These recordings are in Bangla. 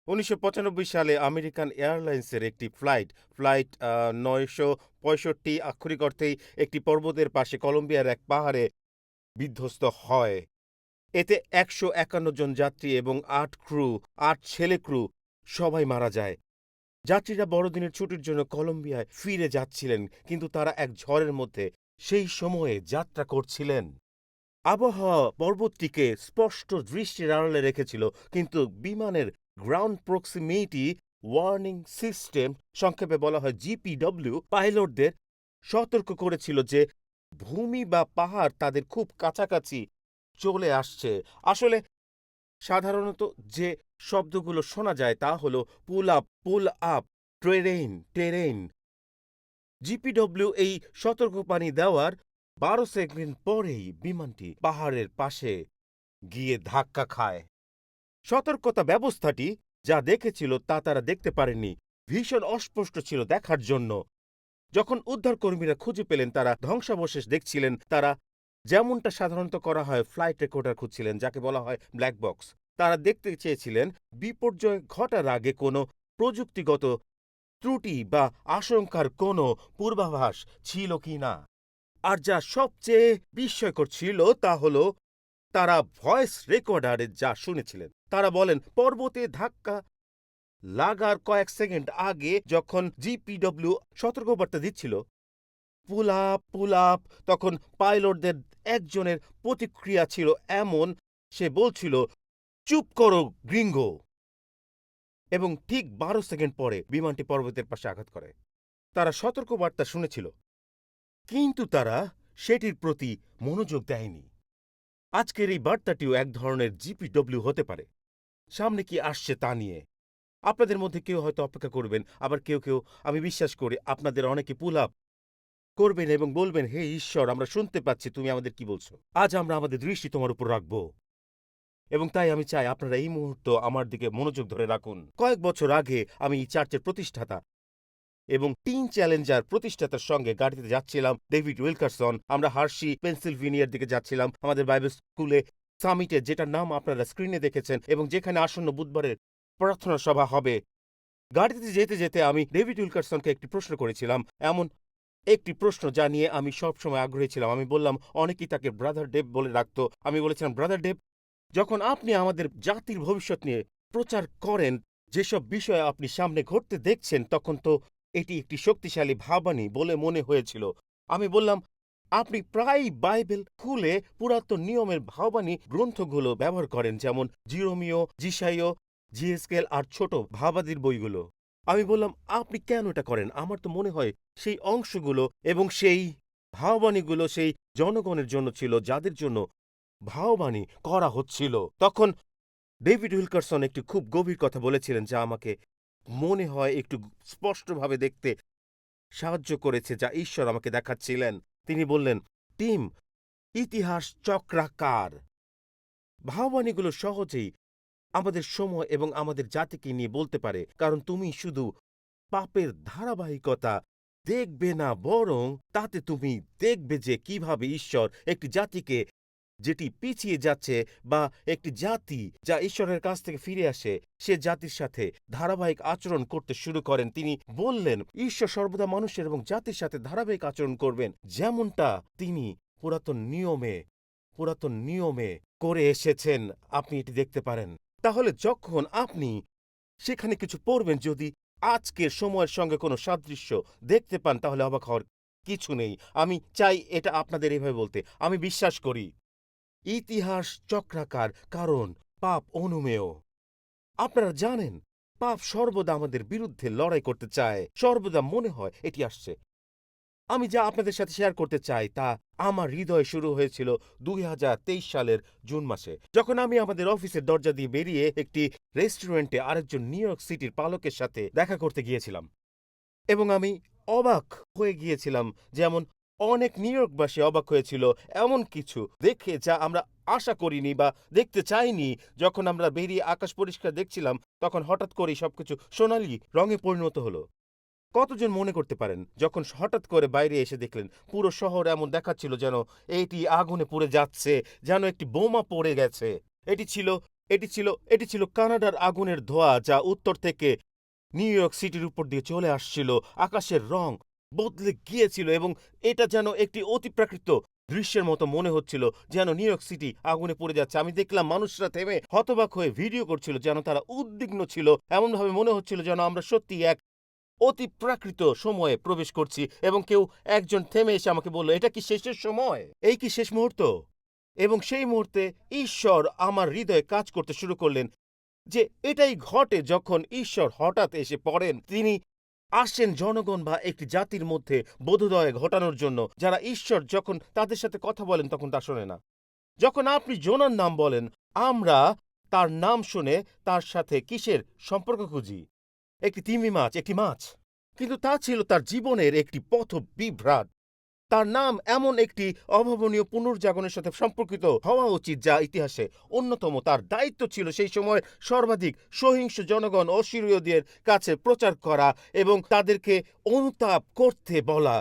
১৯৯৫ সালে আমেরিকান এয়ারলাইন্সের একটি ফ্লাইট ৯৬৫ আক্ষরিক অর্থেই একটি পর্বতের পাশে কলম্বিয়ার এক পাহাড়ে বিধ্বস্ত হয়। এতে ১৫১ জন যাত্রী এবং ৮ ছেলে ক্রু সবাই মারা যায়। যাত্রীরা বড়দিনের ছুটির জন্য কলম্বিয়ায় ফিরে যাচ্ছিলেন, কিন্তু তারা এক ঝড়ের মধ্যে সেই সময়ে যাত্রা করছিলেন। আবহাওয়া পর্বতটিকে স্পষ্ট দৃষ্টির আড়ালে রেখেছিল, কিন্তু বিমানের গ্রাউন্ড প্রক্সিমিটি ওয়ার্নিং সিস্টেম, সংক্ষেপে বলা হয় জিপিডব্লিউ, পাইলটদের সতর্ক করেছিল যে ভূমি বা পাহাড় তাদের খুব কাছাকাছি চলে আসছে। আসলে সাধারণত যে শব্দগুলো শোনা যায় তা হল পুল আপ, টেরেইন। জিপিডব্লিউ এই সতর্কবাণী দেওয়ার ১২ সেকেন্ড পরেই বিমানটি পাহাড়ের পাশে গিয়ে ধাক্কা খায়। সতর্কতা ব্যবস্থাটি যা দেখেছিল তা তারা দেখতে পারেননি, ভীষণ অস্পষ্ট ছিল দেখার জন্য। যখন উদ্ধারকর্মীরা খুঁজে পেলেন, তারা ধ্বংসাবশেষ দেখছিলেন। তারা যেমনটা সাধারণত করা হয়, ফ্লাইট রেকর্ডার খুঁজছিলেন, যাকে বলা হয় ব্ল্যাক বক্স। তারা দেখতে চেয়েছিলেন বিপর্যয় ঘটার আগে কোনো প্রযুক্তিগত ত্রুটি বা আশঙ্কার কোনো পূর্বাভাস ছিল কিনা। আর যা সবচেয়ে বিস্ময়কর ছিল তা হল তারা ভয়েস রেকর্ডারে যা শুনেছিলেন। তারা বলেন, পর্বতে ধাক্কা লাগার কয়েক সেকেন্ড আগে যখন জিপিডব্লিউ সতর্কবার্তা দিচ্ছিল, পুল আপ, তখন পাইলটদের একজনের প্রতিক্রিয়া ছিল এমন, সে বলছিল, চুপ করো গ্রিঙ্গো। এবং ঠিক ১২ সেকেন্ড পরে বিমানটি পর্বতের পাশে আঘাত করে। তারা সতর্কবার্তা শুনেছিল, কিন্তু তারা সেটির প্রতি মনোযোগ দেয়নি। আজকের এই বার্তাটিও এক ধরনের জিপিডব্লিউ হতে পারে, সামনে কি আসছে তা নিয়ে। আপনাদের মধ্যে কেউ হয়তো অপেক্ষা করবেন, আবার কেউ আমি বিশ্বাস করি আপনাদের অনেকে পুল আপ করবেন এবং বলবেন, হে ঈশ্বর, আমরা শুনতে পাচ্ছি তুমি আমাদের কি বলছো। আজ আমরা আমাদের দৃষ্টি তোমার উপর রাখব, এবং তাই আমি চাই আপনারা এই মুহূর্ত আমার দিকে মনোযোগ ধরে রাখুন। কয়েক বছর আগে আমি এই চার্চের প্রতিষ্ঠাতা এবং টিন চ্যালেঞ্জার প্রতিষ্ঠাতার সঙ্গে গাড়িতে যাচ্ছিলাম, ডেভিড উইলকারসন। আমরা হার্শি, পেনসিলভেনিয়ার দিকে যাচ্ছিলাম আমাদের বাইবেল স্কুলে সামিটে, যেটার নাম আপনারা স্ক্রিনে দেখেছেন এবং যেখানে আসন্ন বুধবারের প্রার্থনা সভা হবে। গাড়িতে যেতে যেতে আমি ডেভিড উইলকারসনকে একটি প্রশ্ন করেছিলাম, এমন একটি প্রশ্ন যা নিয়ে আমি সবসময় আগ্রহী ছিলাম। আমি বললাম, অনেকেই তাকে ব্রাদার ডেভ বলে রাখত। আমি বলেছিলাম, ব্রাদার ডেভ, যখন আপনি আমাদের জাতির ভবিষ্যৎ নিয়ে প্রচার করেন, যেসব বিষয়ে আপনি সামনে ঘটতে দেখছেন, তখন তো এটি একটি শক্তিশালী ভাবানী বলে মনে হয়েছিল। আমি বললাম, আপনি প্রায়ই বাইবেল খুলে পুরাতন নিয়মের ভাবানী গ্রন্থগুলো ব্যবহার করেন, যেমন জিরোমিও, জিসাইয়, জিএসকেল আর ছোট ভাবাদির বইগুলো। আমি বললাম, আপনি কেন এটা করেন? আমার তো মনে হয় সেই অংশগুলো এবং সেই ভাববাণীগুলো সেই জনগণের জন্য ছিল যাদের জন্য ভাববাণী করা হচ্ছিল। তখন ডেভিড উইলকারসন একটি খুব গভীর কথা বলেছিলেন, যা আমাকে মনে হয় একটু স্পষ্টভাবে দেখতে সাহায্য করেছে, যা ঈশ্বর আমাকে দেখাচ্ছিলেন। তিনি বললেন, টিম, ইতিহাস চক্রাকার। ভাববাণীগুলো সহজেই আমাদের সময় এবং আমাদের জাতিকে নিয়ে বলতে পারে, কারণ তুমি শুধু পাপের ধারাবাহিকতা দেখবে না, বরং তাতে তুমি দেখবে যে কিভাবে ঈশ্বর একটি জাতিকে, যেটি পিছিয়ে যাচ্ছে, বা একটি জাতি যা ঈশ্বরের কাছ থেকে ফিরে আসে, সে জাতির সাথে ধারাবাহিক আচরণ করতে শুরু করেন। তিনি বললেন, ঈশ্বর সর্বদা মানুষের এবং জাতির সাথে ধারাবাহিক আচরণ করবেন, যেমনটা তিনি পুরাতন নিয়মে করে এসেছেন। আপনি এটি দেখতে পারেন। তাহলে যখন আপনি সেখানে কিছু পড়বেন, যদি আজকের সময়ের সঙ্গে কোনো সাদৃশ্য দেখতে পান, তাহলে অবাক হওয়ার কিছু নেই। আমি চাই এটা আপনাদের এভাবে বলতে, আমি বিশ্বাস করি ইতিহাস চক্রাকার, কারণ পাপ অনুমেয়। আপনারা জানেন, পাপ সর্বদা আমাদের বিরুদ্ধে লড়াই করতে চায়, সর্বদা মনে হয় এটি আসছে। আমি যা আপনাদের সাথে শেয়ার করতে চাই তা আমার হৃদয়ে শুরু হয়েছিল ২০২৩ সালের জুন মাসে, যখন আমি আমাদের অফিসের দরজা দিয়ে বেরিয়ে একটি রেস্টুরেন্টে আরেকজন নিউ ইয়র্ক সিটির পালকের সাথে দেখা করতে গিয়েছিলাম। এবং আমি অবাক হয়ে গিয়েছিলাম, যেমন অনেক নিউ ইয়র্কবাসী অবাক হয়েছিল, এমন কিছু দেখে যা আমরা আশা করিনি বা দেখতে চাইনি। যখন আমরা বেরিয়ে আকাশ পরিষ্কার দেখছিলাম, তখন হঠাৎ করেই সবকিছু সোনালি রঙে পরিণত হলো। কতজন মনে করতে পারেন, যখন হঠাৎ করে বাইরে এসে দেখলেন পুরো শহর এমন দেখাচ্ছিল যেন এটি আগুনে পুড়ে যাচ্ছে, যেন একটি বোমা পড়ে গেছে। এটি ছিল এটি ছিল কানাডার আগুনের ধোঁয়া যা উত্তর থেকে নিউ ইয়র্ক সিটির উপর দিয়ে চলে আসছিল। আকাশের রং বদলে গিয়েছিল এবং এটা যেন একটি অতিপ্রাকৃত দৃশ্যের মতো মনে হচ্ছিল, যেন নিউ ইয়র্ক সিটি আগুনে পড়ে যাচ্ছে। আমি দেখলাম মানুষরা থেমে হতবাক হয়ে ভিডিও করছিল, যেন তারা উদ্বিগ্ন ছিল। এমনভাবে মনে হচ্ছিল যেন আমরা সত্যি এক অতিপ্রাকৃত সময়ে প্রবেশ করছি। এবং কেউ একজন থেমে এসে আমাকে বলল, এটা কি শেষের সময়? এই কি শেষ মুহূর্ত? এবং সেই মুহূর্তে ঈশ্বর আমার হৃদয়ে কাজ করতে শুরু করলেন যে এটাই ঘটে যখন ঈশ্বর হঠাৎ এসে পড়েন। তিনি আসেন জনগণ বা একটি জাতির মধ্যে বোধোদয় ঘটানোর জন্য। যারা ঈশ্বর যখন তাদের সাথে কথা বলেন তখন তা শোনে না। যখন আপনি জোনার নাম বলেন, আমরা তার নাম শুনে তার সাথে কিসের সম্পর্ক খুঁজি? একটি তিমি মাছ, একটি মাছ। কিন্তু তা ছিল তার জীবনের একটি পথবিভ্রাট। তার নাম এমন একটি অভাবনীয় পুনর্জাগরণের সাথে সম্পর্কিত হওয়া উচিত যা ইতিহাসে অন্যতম। তার দায়িত্ব ছিল সেই সময় সর্বাধিক সহিংস জনগণ অশিরীয়দের কাছে প্রচার করা এবং তাদেরকে অনুতাপ করতে বলা।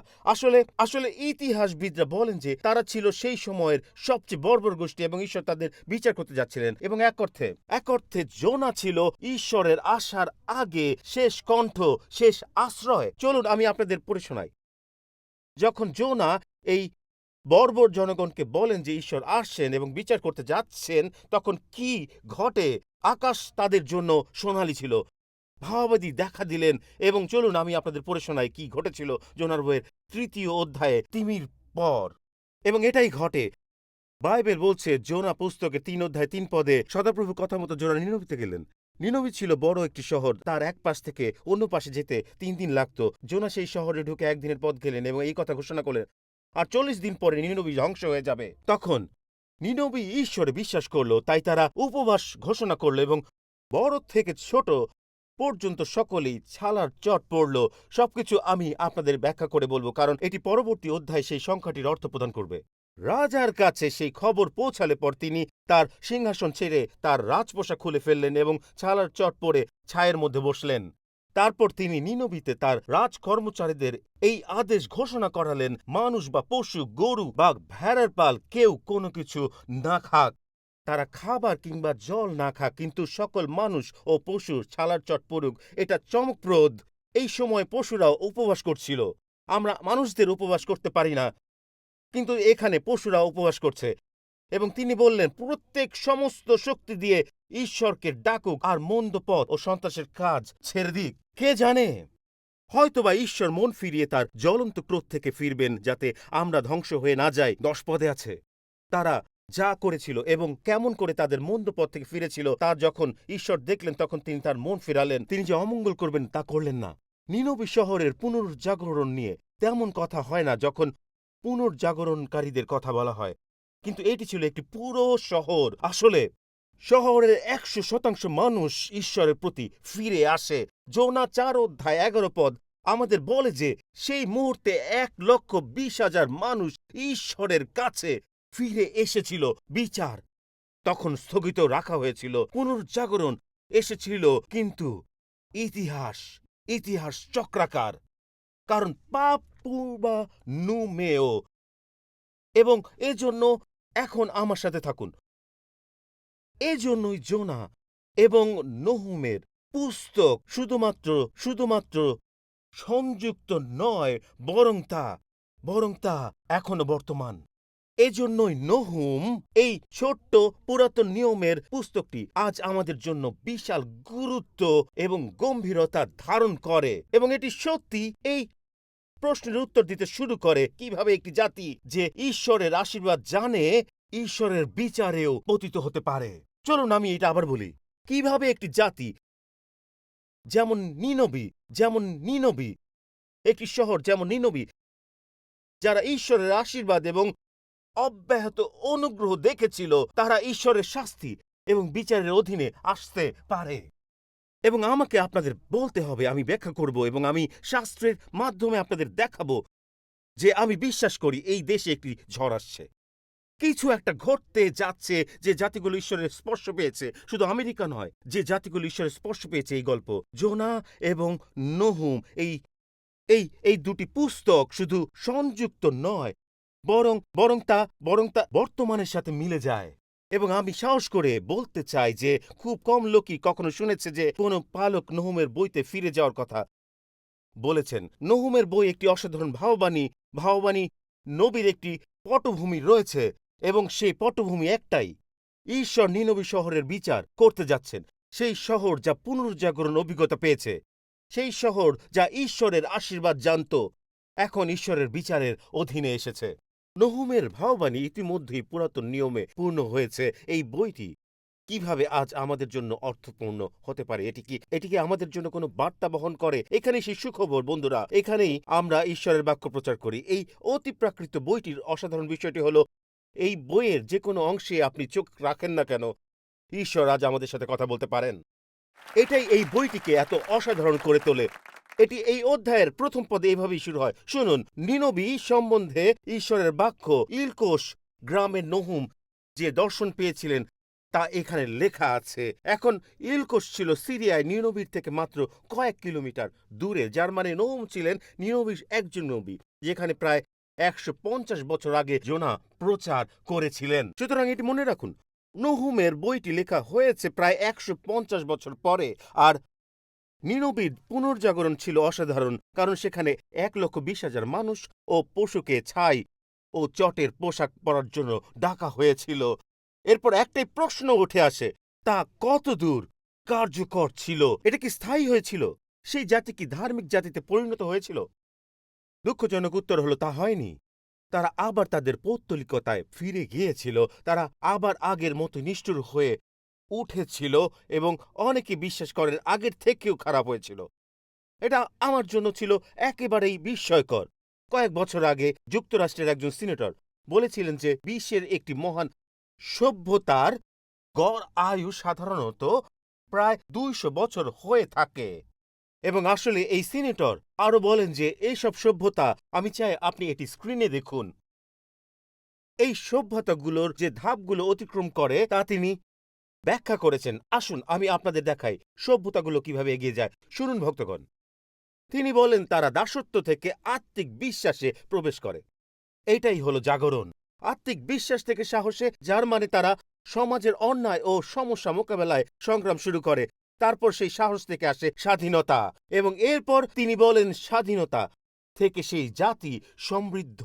আসলে ইতিহাসবিদরা বলেন যে তারা ছিল সেই সময়ের সবচেয়ে বর্বর গোষ্ঠী এবং ঈশ্বর তাদের বিচার করতে যাচ্ছিলেন। এবং এক অর্থে জোনা ছিল ঈশ্বরের আসার আগে শেষ কণ্ঠ, শেষ আশ্রয়। চলুন আমি আপনাদের পড়ে শোনাই। যখন জোনা এই বর্বর জনগণকে বলেন যে ঈশ্বর আসছেন এবং বিচার করতে যাচ্ছেন, তখন কি ঘটে? আকাশ তাদের জন্য সোনালী ছিল। ভাবাবাদী দেখা দিলেন। এবং চলুন আমি আপনাদের পড়ে শোনাই কি ঘটেছিল জোনার বইয়ের ৩য় অধ্যায়ে তিমির পর। এবং এটাই ঘটে। বাইবেল বলছে জোনা পুস্তকে ৩ অধ্যায় ৩ পদে সদাপ্রভু কথা মতো জোনা নিনবিতে গেলেন। নিনবি ছিল বড় একটি শহর। তার এক পাশ থেকে অন্য পাশে যেতে ৩ দিন লাগত। জোনা সেই শহরে ঢুকে একদিনের পথ গেলেন এবং এই কথা ঘোষণা করলেন, আর ৪০ দিন পরে নিনবি ধ্বংস হয়ে যাবে। তখন নিনবি ঈশ্বরে বিশ্বাস করলো, তাই তারা উপবাস ঘোষণা করলো এবং বড় থেকে ছোট পর্যন্ত সকলেই ছালার চট পড়ল। সবকিছু আমি আপনাদের ব্যাখ্যা করে বলবো, কারণ এটি পরবর্তী অধ্যায় সেই সংখ্যাটির অর্থ প্রদান করবে। রাজার কাছে সেই খবর পৌঁছালে পর তিনি তার সিংহাসন ছেড়ে তার রাজপোশাক খুলে ফেললেন এবং ছালার চট পরে ছায়ের মধ্যে বসলেন। তারপর তিনি নিনবিতে তার রাজকর্মচারীদের এই আদেশ ঘোষণা করালেন, মানুষ বা পশু, গরু বা ভেড়ার পাল কেউ কোনো কিছু না খাক। তারা খাবার কিংবা জল না খাক, কিন্তু সকল মানুষ ও পশু ছালার চট পড়ুক। এটা চমকপ্রদ। এই সময় পশুরাও উপবাস করছিল। আমরা মানুষদের উপবাস করতে পারি না, কিন্তু এখানে পশুরা উপবাস করছে। এবং তিনি বললেন, প্রত্যেক সমস্ত শক্তি দিয়ে ঈশ্বরকে ডাকুক আর মন্দ পথ ও সন্ত্রাসের কাজ ছেড়ে দিক। কে জানে, হয়তোবা ঈশ্বর মন ফিরিয়ে তার জ্বলন্ত ক্রোধ থেকে ফিরবেন, যাতে আমরা ধ্বংস হয়ে না যাই। 10 পদে আছে তারা যা করেছিল এবং কেমন করে তাদের মন্দ পথ থেকে ফিরেছিল তা যখন ঈশ্বর দেখলেন, তখন তিনি তার মন ফিরালেন। তিনি যে অমঙ্গল করবেন তা করলেন না। নিনবি শহরের পুনর্জাগরণ নিয়ে তেমন কথা হয় না যখন পুনর্জাগরণকারীদের কথা বলা হয়, কিন্তু এটি ছিল একটি পুরো শহর। আসলে শহরের ১০০% মানুষ ঈশ্বরের প্রতি ফিরে আসে। জোনা ৪ অধ্যায় ১১ পদ আমাদের বলে যে সেই মুহূর্তে ১,২০,০০০ মানুষ ঈশ্বরের কাছে ফিরে এসেছিল। বিচার তখন স্থগিত রাখা হয়েছিল, পুনর্জাগরণ এসেছিল, কিন্তু ইতিহাস চক্রাকার, কারণ পাপ পূর্বানুমেয়। এবং এজন্য এখন আমার সাথে থাকুন। এজন্যই জোনা এবং নহুমের পুস্তক শুধুমাত্র সংযুক্ত নয়, বরং তা এখনো বর্তমান। এজন্যই নহুম, এই ছোট্ট পুরাতন নিয়মের পুস্তকটি আজ আমাদের জন্য বিশাল গুরুত্ব এবং গম্ভীরতা ধারণ করে। এবং এটি সত্যি এই প্রশ্নের উত্তর দিতে শুরু করে, কিভাবে একটি জাতি যে ঈশ্বরের আশীর্বাদ জানে, ঈশ্বরের বিচারেও পতিত হতে পারে। চলুন আমি এটা আবার বলি। কিভাবে একটি জাতি যেমন নিনবি, একটি শহর যেমন নিনবি, যারা ঈশ্বরের আশীর্বাদ এবং অব্যাহত অনুগ্রহ দেখেছিল, তারা ঈশ্বরের শাস্তি এবং বিচারের অধীনে আসতে পারে। এবং আমাকে আপনাদের বলতে হবে, আমি ব্যাখ্যা করব এবং আমি শাস্ত্রের মাধ্যমে আপনাদের দেখাবো যে আমি বিশ্বাস করি এই দেশে একটি ঝড় আসছে। কিছু একটা ঘটতে যাচ্ছে। যে জাতিগুলো ঈশ্বরের স্পর্শ পেয়েছে, শুধু আমেরিকা নয়, যে জাতিগুলো ঈশ্বরের স্পর্শ পেয়েছে, এই গল্প জোনা এবং নহুম, এই দুটি পুস্তক শুধু সংযুক্ত নয়, বরং তা বর্তমানের সাথে মিলে যায়। এবং আমি সাহস করে বলতে চাই যে খুব কম লোকই কখনো শুনেছে যে কোনো পালক নহুমের বইতে ফিরে যাওয়ার কথা বলেছেন। নহুমের বই একটি অসাধারণ ভাববাণী নবীর একটি পটভূমি রয়েছে এবং সেই পটভূমি একটাই। ঈশ্বর নিনবী শহরের বিচার করতে যাচ্ছেন। সেই শহর যা পুনর্জাগরণ অভিজ্ঞতা পেয়েছে, সেই শহর যা ঈশ্বরের আশীর্বাদ জানত, এখন ঈশ্বরের বিচারের অধীনে এসেছে। নহুমের ভাববাণী ইতিমধ্যেই পুরাতন নিয়মে পূর্ণ হয়েছে। এই বইটি কিভাবে আজ আমাদের জন্য অর্থপূর্ণ হতে পারে? এটি কি আমাদের জন্য কোনো বার্তা বহন করে? এখানেই সেই সুখবর বন্ধুরা। এখানেই আমরা ঈশ্বরের বাক্য প্রচার করি। এই অতিপ্রাকৃত বইটির অসাধারণ বিষয়টি হলো, এই বইয়ের যে কোনো অংশে আপনি চোখ রাখেন না কেন, ঈশ্বর আজ আমাদের সাথে কথা বলতে পারেন। এটাই এই বইটিকে এত অসাধারণ করে তোলে। এটি এই অধ্যায়ের প্রথম পদে এভাবেই শুরু হয়। শুনুন, নিনবী সম্বন্ধে ঈশ্বরের বাক্য। ইলকোশ গ্রামের নহুম যে দর্শন পেয়েছিলেন তা এখানে লেখা আছে। এখন ইলকোশ ছিল সিরিয়ায় নিনবীর থেকে মাত্র কয়েক কিলোমিটার দূরে, যার মানে নহুম ছিলেন নিনবীর একজন নবী, যেখানে প্রায় ১৫০ বছর আগে জোনা প্রচার করেছিলেন। সুতরাং এটি মনে রাখুন, নহুমের বইটি লেখা হয়েছে প্রায় ১৫০ বছর পরে। আর নিনবীর পুনর্জাগরণ ছিল অসাধারণ, কারণ সেখানে ১,২০,০০০ মানুষ ও পশুকে ছাই ও চটের পোশাক পরার জন্য ডাকা হয়েছিল। এরপর একটাই প্রশ্ন উঠে আসে, তা কত দূর কার্যকর ছিল? এটা কি স্থায়ী হয়েছিল? সেই জাতি কি ধার্মিক জাতিতে পরিণত হয়েছিল? দুঃখজনক উত্তর হলো, তা হয়নি। তারা আবার তাদের পৌত্তলিকতায় ফিরে গিয়েছিল। তারা আবার আগের মতো নিষ্ঠুর হয়ে উঠেছিল এবং অনেকে বিশ্বাস করেন আগের থেকেও খারাপ হয়েছিল। এটা আমার জন্য ছিল একেবারেই বিস্ময়কর। কয়েক বছর আগে যুক্তরাষ্ট্রের একজন সিনেটর বলেছিলেন যে বিশ্বের একটি মহান সভ্যতার গড় আয়ু সাধারণত প্রায় ২০০ বছর হয়ে থাকে। এবং আসলে এই সিনেটর আরো বলেন যে এইসব সভ্যতা, আমি চাই আপনি এটি স্ক্রিনে দেখুন, এই সভ্যতাগুলোর যে ধাপগুলো অতিক্রম করে তা তিনি ব্যাখ্যা করেছেন। আসুন আমি আপনাদের দেখাই সভ্যতাগুলো কিভাবে এগিয়ে যায়। শুনুন ভক্তগণ, তিনি বলেন তারা দাসত্ব থেকে আত্মিক বিশ্বাসে প্রবেশ করে। এইটাই হলো জাগরণ। আত্মিক বিশ্বাস থেকে সাহসে, যার মানে তারা সমাজের অন্যায় ও সমস্যা মোকাবেলায় সংগ্রাম শুরু করে। তারপর সেই সাহস থেকে আসে স্বাধীনতা, এবং এরপর তিনি বলেন স্বাধীনতা থেকে সেই জাতি সমৃদ্ধ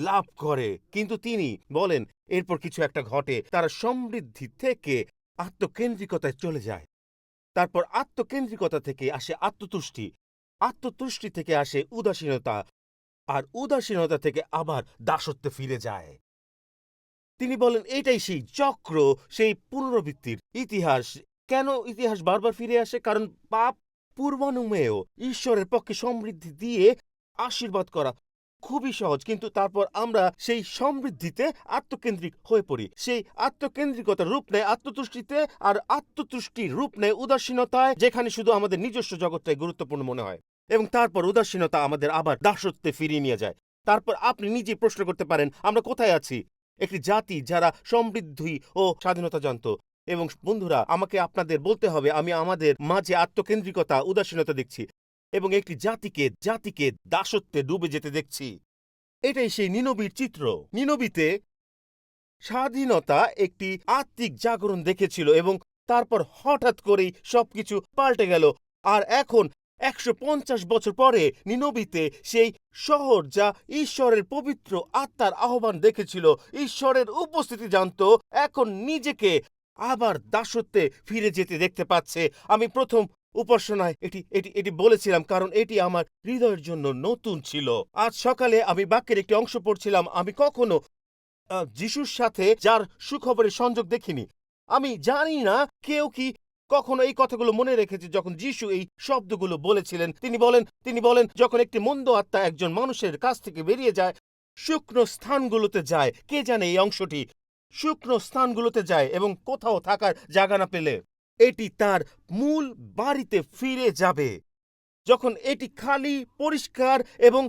লাভ করে। কিন্তু তিনি বলেন এরপর কিছু একটা ঘটে, তারা সমৃদ্ধি থেকে আত্মকেন্দ্রিকতায় চলে যায়। তারপর আত্মকেন্দ্রিকতা থেকে আসে আত্মতুষ্টি, আত্মতুষ্টি থেকে আসে উদাসীনতা, আর উদাসীনতা থেকে আবার দাসত্বে ফিরে যায়। তিনি বলেন এটাই সেই চক্র, সেই পুনরাবৃত্তির ইতিহাস। কেন ইতিহাস বারবার ফিরে আসে? কারণ পাপ পূর্বানুমেয়। ঈশ্বরের পক্ষে সমৃদ্ধি দিয়ে আশীর্বাদ করা খুবই সহজ, কিন্তু তারপর আমরা সেই সমৃদ্ধিতে আত্মকেন্দ্রিক হয়ে পড়ি। সেই আত্মকেন্দ্রিকতার রূপ নেয় আত্মতুষ্টিতে, আর আত্মতুষ্টির রূপ নেয় উদাসীনতায়, যেখানে শুধু আমাদের নিজস্ব জগৎটাই গুরুত্বপূর্ণ মনে হয়। এবং তারপর উদাসীনতা আমাদের আবার দাসত্বে ফিরিয়ে নিয়ে যায়। তারপর আপনি নিজেই প্রশ্ন করতে পারেন, আমরা কোথায় আছি? একটি জাতি যারা সমৃদ্ধি ও স্বাধীনতা জানত। এবং বন্ধুরা, আমাকে আপনাদের বলতে হবে, আমি আমাদের মাঝে আত্মকেন্দ্রিকতা, উদাসীনতা দেখছি এবং একটি জাতিকে দাসত্বে ডুবে যেতে দেখছি। এটাই সেই নিনবীর চিত্র। নিনবীতে স্বাধীনতা একটি আত্মিক জাগরণ দেখেছিল এবং তারপর হঠাৎ করেই সবকিছু পাল্টে গেল। আর এখন ১৫০ বছর পরে নিনবীতে সেই শহর যা ঈশ্বরের পবিত্র আত্মার আহ্বান দেখেছিল, ঈশ্বরের উপস্থিতি জানত, এখন নিজেকে আবার দাসত্বে ফিরে যেতে দেখতে পাচ্ছে। আমি প্রথম উপাসনায় এটি বলেছিলাম, কারণ এটি আমার হৃদয়ের জন্য নতুন ছিল। আজ সকালে আমি বাক্যের একটি অংশ পড়ছিলাম। আমি কখনো যিশুর সাথে যার সুখবরের সংযোগ দেখিনি। আমি জানি না কেউ কি কখনো এই কথাগুলো মনে রেখেছে যখন যিশু এই শব্দগুলো বলেছিলেন। তিনি বলেন যখন একটি মন্দ আত্মা একজন মানুষের কাছ থেকে বেরিয়ে যায়, শুকনো স্থানগুলোতে যায়। কে জানে এই অংশটি? শুকনো স্থানগুলোতে যায় এবং কোথাও থাকার জায়গা না পেলে এটি তার মূল বাড়িতে ফিরে যাবে। যখন এটি খালি, পরিষ্কার এবং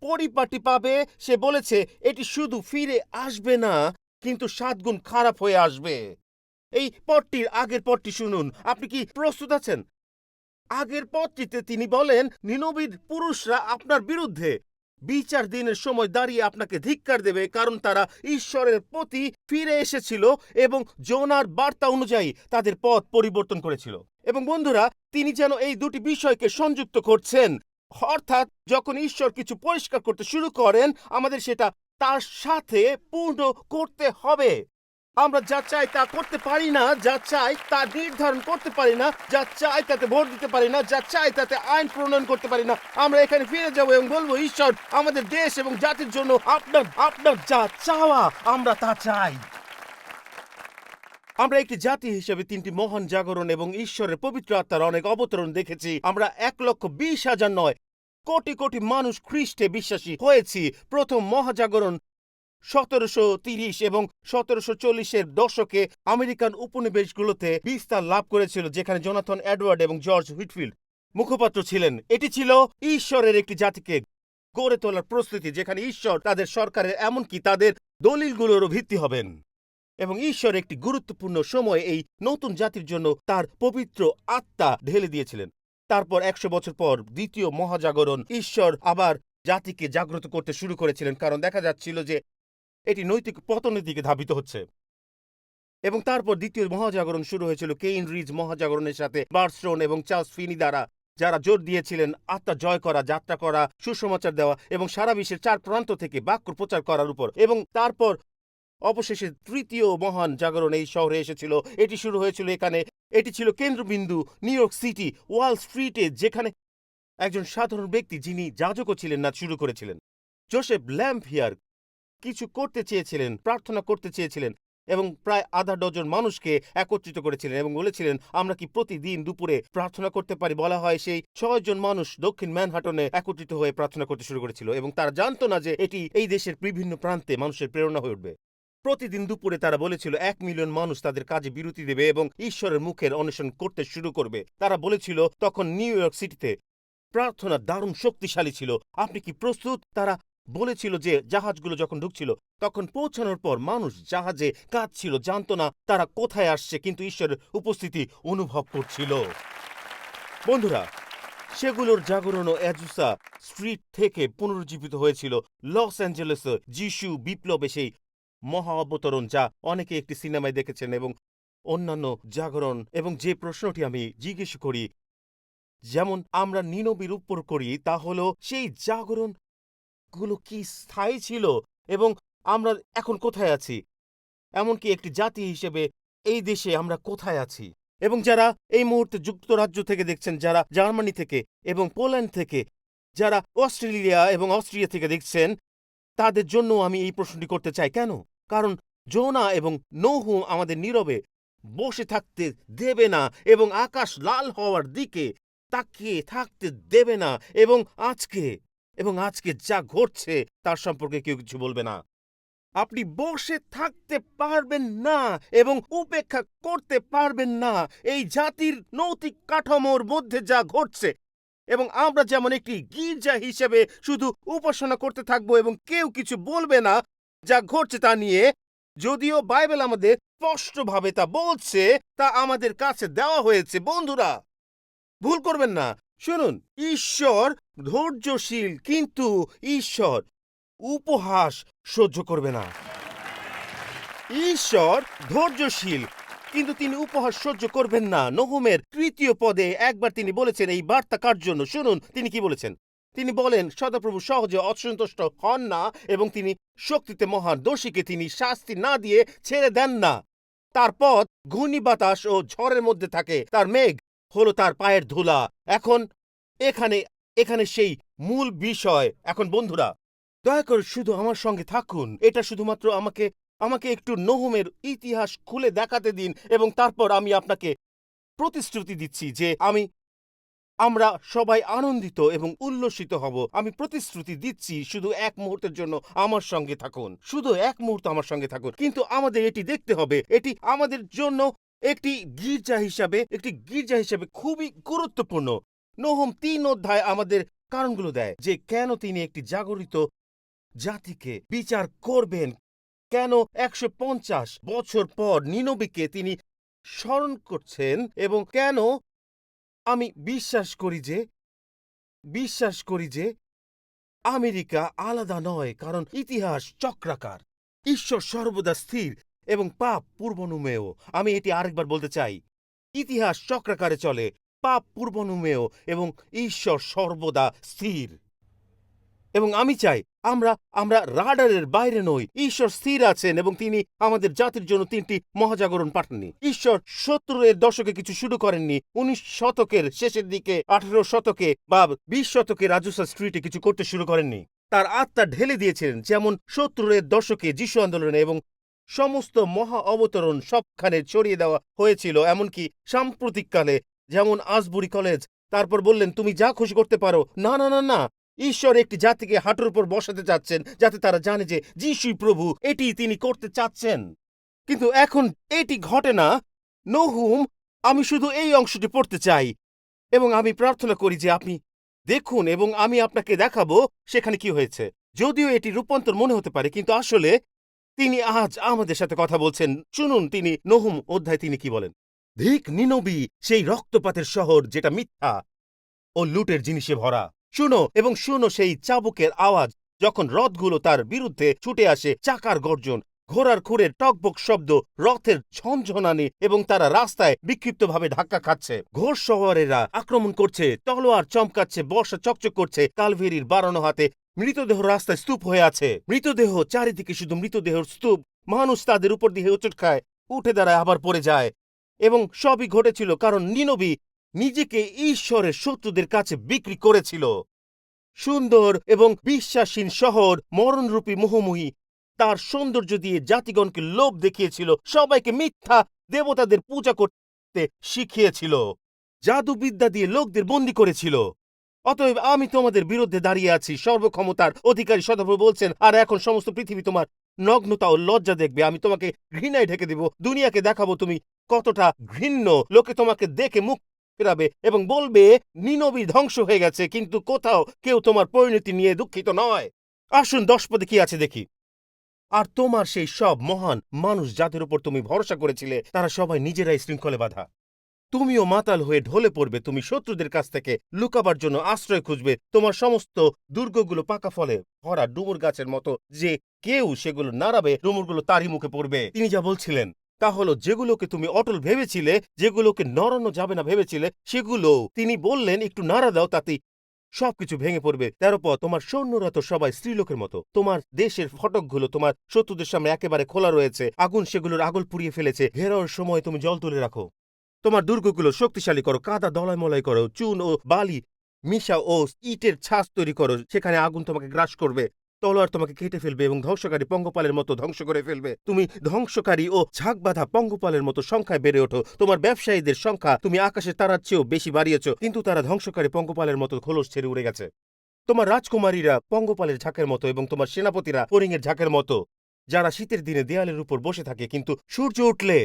পরিপাটি পাবে, সে বলেছে এটি শুধু ফিরে আসবে না, কিন্তু ৭ গুণ খারাপ হয়ে আসবে। এই পদটির আগের পদটি শুনুন। আপনি কি প্রস্তুত আছেন? আগের পদটিতে তিনি বলেন নিনবীর পুরুষরা আপনার বিরুদ্ধে বিচার দিনের সময় দাঁড়িয়ে আপনাকে ধিক্কার দেবে, কারণ তারা ঈশ্বরের প্রতি ফিরে এসেছিল এবং যোনার বার্তা অনুযায়ী তাদের পথ পরিবর্তন করেছিল। এবং বন্ধুরা, তিনি যেন এই দুটি বিষয়কে সংযুক্ত করছেন, অর্থাৎ যখন ঈশ্বর কিছু পরিষ্কার করতে শুরু করেন, আমাদের সেটা তার সাথে পূর্ণ করতে হবে। আমরা যা চাই তা করতে পারি না, যা চাই তা নির্ধারণ করতে পারি না, যা চাই তাতে ভোট দিতে পারি না, যা চাই তাতে আইন প্রণয়ন করতে পারি না। আমরা এখানে ফিরে যাব এবং বলবো, ঈশ্বর, আমাদের দেশ এবং জাতির জন্য আপনার আপনার যা চাওয়া আমরা তা চাই। আমরা একটি জাতি হিসেবে 3টি মহান জাগরণ এবং ঈশ্বরের পবিত্র আত্মার অনেক অবতরণ দেখেছি। আমরা 1,20,000 নয়, কোটি কোটি মানুষ খ্রিস্টে বিশ্বাসী হয়েছি। প্রথম মহাজাগরণ 1730 এবং 1740-এর দশকে আমেরিকান উপনিবেশগুলোতে বিস্তার লাভ করেছিল, যেখানে জোনাথন এডওয়ার্ড এবং জর্জ হুইটফিল্ড মুখপাত্র ছিলেন। এটি ছিল ঈশ্বরের একটি জাতিকে গড়ে তোলার প্রস্তুতি, যেখানে ঈশ্বর তাদের সরকারের, এমনকি তাদের দলিলগুলোরও ভিত্তি হবেন। এবং ঈশ্বর একটি গুরুত্বপূর্ণ সময় এই নতুন জাতির জন্য তার পবিত্র আত্মা ঢেলে দিয়েছিলেন। তারপর 100 বছর পর দ্বিতীয় মহাজাগরণ, ঈশ্বর আবার জাতিকে জাগ্রত করতে শুরু করেছিলেন, কারণ দেখা যাচ্ছিল যে এটি নৈতিক পতনের দিকে ধাবিত হচ্ছে। এবং তারপর দ্বিতীয় মহাজাগরণ শুরু হয়েছিল কেইন রিজ মহাজাগরণের সাথে বার্স্টোন এবং চার্লস ফিনি দ্বারা, যারা জোর দিয়েছিলেন আত্মা জয় করা, যাত্রা করা, সুসমাচার দেওয়া এবং সারা বিশ্বের 4 প্রান্ত থেকে বাক্য প্রচার করার উপর। এবং তারপর অবশেষে তৃতীয় মহান জাগরণ এই শহরে এসেছিল। এটি শুরু হয়েছিল এখানে। এটি ছিল কেন্দ্রবিন্দু নিউ ইয়র্ক সিটি, ওয়াল স্ট্রিটে, যেখানে একজন সাধারণ ব্যক্তি, যিনি যাজকও ছিলেন না, শুরু করেছিলেন। জোসেফ ল্যাম্পিয়ার কিছু করতে চেয়েছিলেন, প্রার্থনা করতে চেয়েছিলেন এবং প্রায় আধা ডজন মানুষকে একত্রিত করেছিলেন এবং বলেছিলেন, আমরা কি প্রতিদিন দুপুরে প্রার্থনা করতে পারি? বলা হয় সেই 6 জন মানুষ দক্ষিণ ম্যানহাটনে একত্রিত হয়ে প্রার্থনা করতে শুরু করেছিল এবং তারা জানতো না যে এটি এই দেশের বিভিন্ন প্রান্তে মানুষের প্রেরণা হয়ে উঠবে। প্রতিদিন দুপুরে তারা বলেছিল 1 মিলিয়ন মানুষ তাদের কাজে বিরতি দেবে এবং ঈশ্বরের মুখের অন্বেষণ করতে শুরু করবে। তারা বলেছিল তখন নিউ ইয়র্ক সিটিতে প্রার্থনা দারুণ শক্তিশালী ছিল। আপনি কি প্রস্তুত? তারা বলেছিল যে জাহাজগুলো যখন ঢুকছিল, তখন পৌঁছানোর পর মানুষ জাহাজে কাঁদছিল, জানতো না তারা কোথায় আসছে, কিন্তু ঈশ্বরের উপস্থিতি অনুভব করছিল। বন্ধুরা, সেগুলোর জাগরণও অ্যাজুসা স্ট্রিট থেকে পুনরুজ্জীবিত হয়েছিল। লস অ্যাঞ্জেলেসে যিশু বিপ্লবে সেই মহা অবতরণ, যা অনেকে একটি সিনেমায় দেখেছেন, এবং অন্যান্য জাগরণ। এবং যে প্রশ্নটি আমি জিজ্ঞেস করি, যেমন আমরা নিনবীর উপর করি, তা হলো সেই জাগরণগুলো কি স্থায়ী ছিল এবং আমরা এখন কোথায় আছি? এমনকি একটি জাতি হিসেবে এই দেশে আমরা কোথায় আছি? এবং যারা এই মুহূর্তে যুক্তরাজ্য থেকে দেখছেন, যারা জার্মানি থেকে এবং পোল্যান্ড থেকে, যারা অস্ট্রেলিয়া এবং অস্ট্রিয়া থেকে দেখছেন, তাদের জন্য আমি এই প্রশ্নটি করতে চাই। কেন? কারণ জোনা এবং নহুম আমাদের নীরবে বসে থাকতে দেবে না এবং আকাশ লাল হওয়ার দিকে তাকিয়ে থাকতে দেবে না। এবং আজকে যা ঘটছে তার সম্পর্কে কেউ কিছু বলবে না। আপনি বসে থাকতে পারবেন না এবং উপেক্ষা করতে পারবেন না এই জাতির নৈতিক কাঠামোর মধ্যে যা ঘটছে। এবং আমরা যেমন একটি গির্জা হিসেবে শুধু উপাসনা করতে থাকবো এবং কেউ কিছু বলবে না যা ঘটছে তা নিয়ে, যদিও বাইবেল আমাদের স্পষ্টভাবে তা বলছে, তা আমাদের কাছে দেওয়া হয়েছে। বন্ধুরা, ভুল করবেন না। শুনুন, ঈশ্বর ধৈর্যশীল, কিন্তু ঈশ্বর উপহাস সহ্য করবে না। ঈশ্বর ধৈর্যশীল, কিন্তু তিনি উপহাস সহ্য করবেন না। নহুমের 3 পদে একবার তিনি বলেছেন এই বার্তা কার জন্য। শুনুন তিনি কি বলেছেন। তিনি বলেন, সদাপ্রভু সহজে অসন্তুষ্ট হন না এবং তিনি শক্তিতে মহান। দোষীকে তিনি শাস্তি না দিয়ে ছেড়ে দেন না। তার পথ ঘূর্ণি বাতাস ও ঝড়ের মধ্যে থাকে, তার মেঘ হলো তার পায়ের ধুলা। এখন এখানে সেই মূল বিষয়। এখন বন্ধুরা, দয়া করে শুধু আমার সঙ্গে থাকুন। এটা শুধুমাত্র আমাকে একটু নহুমের ইতিহাস খুলে দেখাতে দিন এবং তারপর আমি আপনাকে প্রতিশ্রুতি দিচ্ছি যে আমরা সবাই আনন্দিত এবং উল্লসিত হব। আমি প্রতিশ্রুতি দিচ্ছি, শুধু 1 মুহূর্তের জন্য আমার সঙ্গে থাকুন। শুধু 1 মুহূর্ত আমার সঙ্গে থাকুন। কিন্তু আমাদের এটি দেখতে হবে। এটি আমাদের জন্য একটি গির্জা হিসাবে খুবই গুরুত্বপূর্ণ। নহুম 3 অধ্যায় আমাদের কারণগুলো দেয় যে কেন তিনি একটি জাগরিত জাতিকে বিচার করবেন, কেন 150 বছর পর নিনবীকে তিনি স্মরণ করছেন, এবং কেন আমি বিশ্বাস করি যে আমেরিকা আলাদা নয়, কারণ ইতিহাস চক্রাকার। ঈশ্বর সর্বদা স্থির এবং পাপ পূর্বনুমেয়। আমি এটি আরেকবার বলতে চাই, ইতিহাস চক্রাকারে চলে, পাপ পূর্বনুমেয় এবং ঈশ্বর সর্বদা স্থির। এবং আমি চাই আমরা আমরা রাডারের বাইরে নই। ঈশ্বর স্থির আছেন এবং তিনি আমাদের জাতির জন্য ৩টি মহাজাগরণ পাঠাননি। ঈশ্বর ৭০-এর দশকে কিছু শুরু করেননি। ১৯ শতকের শেষের দিকে, ১৮ শতকে বা ২০ শতকে রাজুসা স্ট্রিটে কিছু করতে শুরু করেননি। তার আত্মা ঢেলে দিয়েছিলেন, যেমন ৭০-এর দশকে যিশু আন্দোলনে এবং সমস্ত মহা অবতরণ সবখানে ছড়িয়ে দেওয়া হয়েছিল। এমনকি সাম্প্রতিককালে যেমন আসবুরি কলেজ, তারপর বললেন তুমি যা খুশি করতে পারো। না না না না, ঈশ্বর একটি জাতিকে হাঁটুর উপর বসাতে চাচ্ছেন, যাতে তারা জানে যে যিশুই প্রভু। এটি তিনি করতে চাচ্ছেন, কিন্তু এখন এটি ঘটে না। নহুম, আমি শুধু এই অংশটি পড়তে চাই এবং আমি প্রার্থনা করি যে আপনি দেখুন এবং আমি আপনাকে দেখাবো সেখানে কি হয়েছে। যদিও এটি রূপান্তর মনে হতে পারে, কিন্তু আসলে তিনি আজ আমাদের সাথে কথা বলছেন। শুনুন তিনি নহুম অধ্যায় তিনি কি বলেন। ধিক নিনবী, সেই রক্তপাতের শহর যেটা মিথ্যা ও লুটের জিনিসে ভরা। শুনো এবং শুনো সেই চাবুকের আওয়াজ, যখন রথগুলো তার বিরুদ্ধে ছুটে আসে, চাকার গর্জন, ঘোড়ার খুরের টকবক শব্দ, রথের ঝনঝনানি, এবং তারা রাস্তায় বিক্ষিপ্তভাবে ধাক্কা খাচ্ছে। ঘোড় সওয়ারেরা আক্রমণ করছে, তলোয়ার চমকাচ্ছে, বর্ষা চকচক করছে, কালভেরির বাড়ানো হাতে মৃতদেহ রাস্তায় স্তূপ হয়ে আছে। মৃতদেহ চারিদিকে, শুধু মৃতদেহের স্তূপ। মানুষ তাদের উপর দিয়ে হোঁচট খায়, উঠে দাঁড়ায়, আবার পড়ে যায়। এবং সবই ঘটেছিল কারণ নিনবী নিজেকে ঈশ্বরের শত্রুদের কাছে বিক্রি করেছিল। সুন্দর এবং বিশ্বাসহীন শহর, মরণরূপী মোহময়ী, তার সৌন্দর্য দিয়ে জাতিগণকে লোভ দেখিয়েছিল, সবাইকে মিথ্যা দেবতাদের পূজা করতে শিখিয়েছিল, জাদুবিদ্যা দিয়ে লোকদের বন্দী করেছিল। অতএব আমি তোমাদের বিরুদ্ধে দাঁড়িয়ে আছি, সর্বক্ষমতার অধিকারী সদাপ্রভু বলছেন, আর এখন সমস্ত পৃথিবী তোমার নগ্নতা ও লজ্জা দেখবে। আমি তোমাকে ঘৃণায় ঢেকে দেব, দুনিয়াকে দেখাবো তুমি কতটা ঘৃণ্য। লোকে তোমাকে দেখে মুখ ফেরাবে এবং বলবে নিনবী ধ্বংস হয়ে গেছে, কিন্তু কোথাও কেউ তোমার পরিণতি নিয়ে দুঃখিত নয়। আসুন ১০ পদে কি আছে দেখি। আর তোমার সেই সব মহান মানুষ যাদের উপর তুমি ভরসা করেছিলে, তারা সবাই নিজেরাই শৃঙ্খলে বাঁধা। তুমিও মাতাল হয়ে ঢলে পড়বে, তুমি শত্রুদের কাছ থেকে লুকাবার জন্য আশ্রয় খুঁজবে। তোমার সমস্ত দুর্গগুলো পাকা ফলে ভরা ডুমুর গাছের মতো, যে কেউ সেগুলো নাড়াবে, ডুমুরগুলো তারই মুখে পড়বে। তিনি যা বলছিলেন তা হলো, যেগুলোকে তুমি অটল ভেবেছিলে, যেগুলোকে নড়ানো যাবে না ভেবেছিলে, সেগুলো তিনি বললেন একটু নাড়া দাও, তাতেই সবকিছু ভেঙে পড়বে। ১৩ পদ, তোমার সৈন্যরা তো সবাই স্ত্রীলোকের মতো। তোমার দেশের ফটকগুলো তোমার শত্রুদের সামনে একেবারে খোলা রয়েছে, আগুন সেগুলোর আগল পুড়িয়ে ফেলেছে। ঘেরাওর সময় তুমি জল তুলে রাখো। তোমার দুর্গগুলো শক্তিশালী করো, কাদা দলামলয় করো, চুন ও বালি মিশা ও ইটের ছাঁচ তৈরি করো, সেখানে আগুন তোমাকে গ্রাস করবে, তলোয়ার তোমাকে কেটে ফেলবে এবং ধ্বংসকারী পঙ্গপালের মতো ধ্বংস করে ফেলবে। তুমি ধ্বংসকারী ও ঝাঁকবাঁধা পঙ্গপালের মতো সংখ্যায় বেড়ে ওঠো। তোমার ব্যবসায়ীদের সংখ্যা তুমি আকাশের তারার চেয়েও বেশি বাড়িয়েছ, কিন্তু তারা ধ্বংসকারী পঙ্গপালের মতো খোলস ছেড়ে উড়ে গেছে। তোমার রাজকুমারীরা পঙ্গপালের ঝাঁকের মতো এবং তোমার সেনাপতিরা ফড়িংয়ের ঝাঁকের মতো, যারা শীতের দিনে দেয়ালের উপর বসে থাকে, কিন্তু সূর্য উঠলে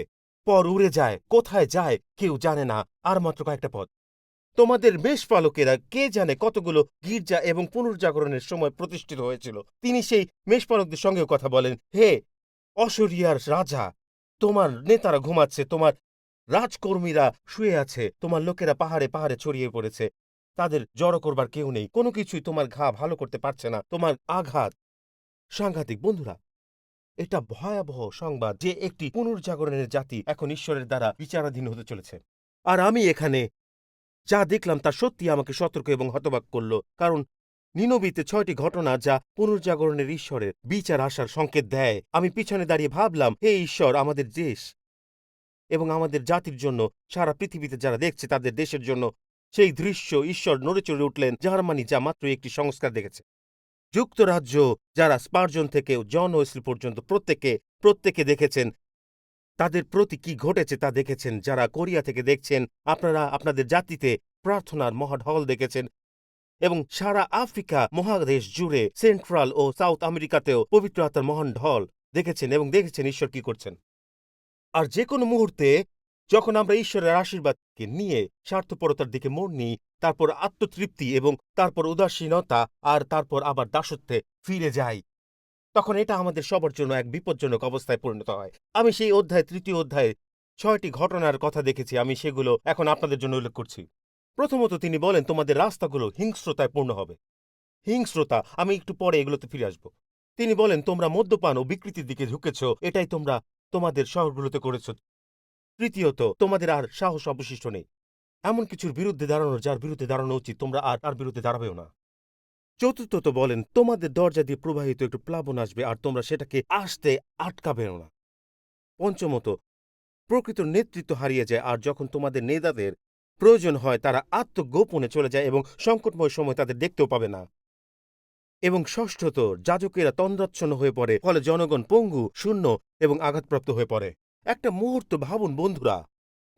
পর উড়ে যায়, কোথায় যায় কেউ জানে না। আর মাত্র কয়েকটা পদ। তোমাদের মেষপালকেরা কে জানে কতগুলো গির্জা এবং পুনর্জাগরণের সময় প্রতিষ্ঠিত হয়েছিল। তিনি সেই মেষপালকদের সঙ্গেও কথা বলেন, হে অশরিয়ার রাজা, তোমার নেতারা ঘুমাচ্ছে, তোমার রাজকর্মীরা শুয়ে আছে, তোমার লোকেরা পাহাড়ে পাহাড়ে ছড়িয়ে পড়েছে, তাদের জড়ো করবার কেউ নেই, কোনো কিছুই তোমার ঘা ভালো করতে পারছে না, তোমার আঘাত সাংঘাতিক। বন্ধুরা, এটা ভয়াবহ সংবাদ যে একটি পুনর্জাগরণের জাতি এখন ঈশ্বরের দ্বারা বিচারাধীন হতে চলেছে। আর আমি এখানে যা দেখলাম তা সত্যি আমাকে সতর্ক এবং হতবাক করল, কারণ নিনবীতে ৬টি ঘটনা যা পুনর্জাগরণের ঈশ্বরের বিচার আসার সংকেত দেয়। আমি পিছনে দাঁড়িয়ে ভাবলাম, হে ঈশ্বর, আমাদের দেশ এবং আমাদের জাতির জন্য, সারা পৃথিবীতে যারা দেখছে তাদের দেশের জন্য সেই দৃশ্য। ঈশ্বর নড়ে চড়ে উঠলেন। জার্মানি যা মাত্র একটি সংস্কার দেখেছে, যুক্তরাজ্য যারা স্পার্জন থেকে জন ওয়েসলি পর্যন্ত প্রত্যেকে দেখেছেন, তাদের প্রতি কি ঘটেছে তা দেখেছেন। যারা কোরিয়া থেকে দেখছেন, আপনারা আপনাদের জাতিতে প্রার্থনার মহাঢল দেখেছেন, এবং সারা আফ্রিকা মহাদেশ জুড়ে, সেন্ট্রাল ও সাউথ আমেরিকাতেও পবিত্র আত্মার মহান ঢল দেখেছেন, এবং দেখেছেন ঈশ্বর কি করছেন। আর যে কোনো মুহূর্তে যখন আমরা ঈশ্বরের আশীর্বাদকে নিয়ে স্বার্থপরতার দিকে মোড় নিই, তারপর আত্মতৃপ্তি এবং তারপর উদাসীনতা, আর তারপর আবার দাসত্বে ফিরে যাই, তখন এটা আমাদের সবার জন্য এক বিপজ্জনক অবস্থায় পরিণত হয়। আমি সেই অধ্যায় ৩য় অধ্যায়ে ৬টি ঘটনার কথা দেখেছি, আমি সেগুলো এখন আপনাদের জন্য উল্লেখ করছি। প্রথমত তিনি বলেন, তোমাদের রাস্তাগুলো হিংস্রতায় পূর্ণ হবে। হিংস্রতা। আমি একটু পরে এগুলোতে ফিরে আসব। তিনি বলেন, তোমরা মদ্যপান ও বিকৃতির দিকে ঝুঁকেছ, এটাই তোমরা তোমাদের শহরগুলোতে করেছ। তৃতীয়ত, তোমাদের আর সাহস অবশিষ্ট নেই এমন কিছুর বিরুদ্ধে দাঁড়ানোর, যার বিরুদ্ধে দাঁড়ানো উচিত, তোমরা আর তার বিরুদ্ধে দাঁড়াবেও না। চতুর্থত বলেন, তোমাদের দরজা দিয়ে প্রবাহিত একটু প্লাবন আসবে আর তোমরা সেটাকে আসতে আটকাবেও না। পঞ্চমত, প্রকৃত নেতৃত্ব হারিয়ে যায় আর যখন তোমাদের নেতাদের প্রয়োজন হয় তারা আত্মগোপনে চলে যায় এবং সংকটময় সময় তাদের দেখতেও পাবে না। এবং ষষ্ঠত, যাজকেরা তন্দ্রাচ্ছন্ন হয়ে পড়ে, ফলে জনগণ পঙ্গু, শূন্য এবং আঘাতপ্রাপ্ত হয়ে পড়ে। একটা মুহূর্ত ভাবুন বন্ধুরা,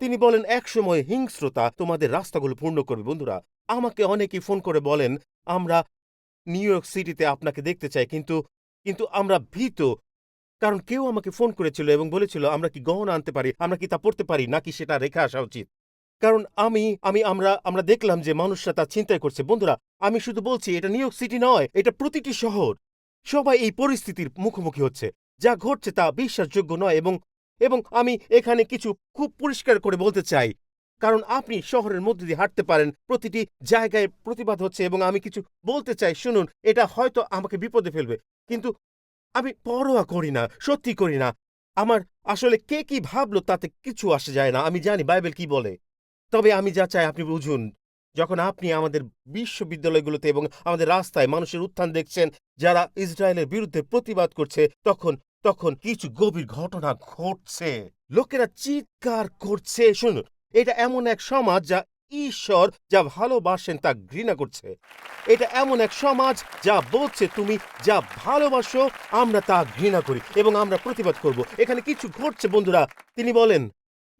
তিনি বলেন একসময় হিংস্রতা তোমাদের রাস্তাগুলো পূর্ণ করবে। বন্ধুরা, আমাকে অনেকেই ফোন করে বলেন, আমরা নিউ ইয়র্ক সিটিতে আপনাকে দেখতে চাই, কিন্তু কিন্তু আমরা ভীত, কারণ কেউ আমাকে ফোন করেছিল এবং বলেছিল আমরা কি গহনা আনতে পারি, আমরা কি তা পড়তে পারি নাকি সেটা রেখে আসা উচিত। কারণ আমি আমি আমরা আমরা দেখলাম যে মানুষরা তা ছিনতাই করছে। বন্ধুরা, আমি শুধু বলছি এটা নিউ ইয়র্ক সিটি নয়, এটা প্রতিটি শহর। সবাই এই পরিস্থিতির মুখোমুখি হচ্ছে। যা ঘটছে তা বিশ্বাসযোগ্য নয় এবং এবং আমি এখানে কিছু খুব পরিষ্কার করে বলতে চাই। কারণ আপনি শহরের মধ্যে দিয়ে হাঁটতে পারেন, প্রতিটি জায়গায় প্রতিবাদ হচ্ছে এবং আমি কিছু বলতে চাই, শুনুন, এটা হয়তো আমাকে বিপদে ফেলবে। কিন্তু আমি পরোয়া করি না, সত্যি করি না। আমার আসলে কে কি ভাবলো তাতে কিছু আসে যায় না। আমি জানি বাইবেল কি বলে। তবে আমি যা চাই আপনি বুঝুন, যখন আপনি আমাদের বিশ্ববিদ্যালয়গুলোতে এবং আমাদের রাস্তায় মানুষের উত্থান দেখছেন যারা ইসরায়েলের বিরুদ্ধে প্রতিবাদ করছে, তখন তখন কিছু গভীর ঘটনা ঘটছে। লোকেরা চিৎকার করছে। শুনুন, এটা এমন এক সমাজ যা ঈশ্বর যা ভালোবাসেন তা ঘৃণা করছে। এটা এমন এক সমাজ যা বলছে তুমি যা ভালোবাসো আমরা তা ঘৃণা করি এবং আমরা প্রতিবাদ করব। এখানে কিছু ঘটছে বন্ধুরা। তিনি বলেন,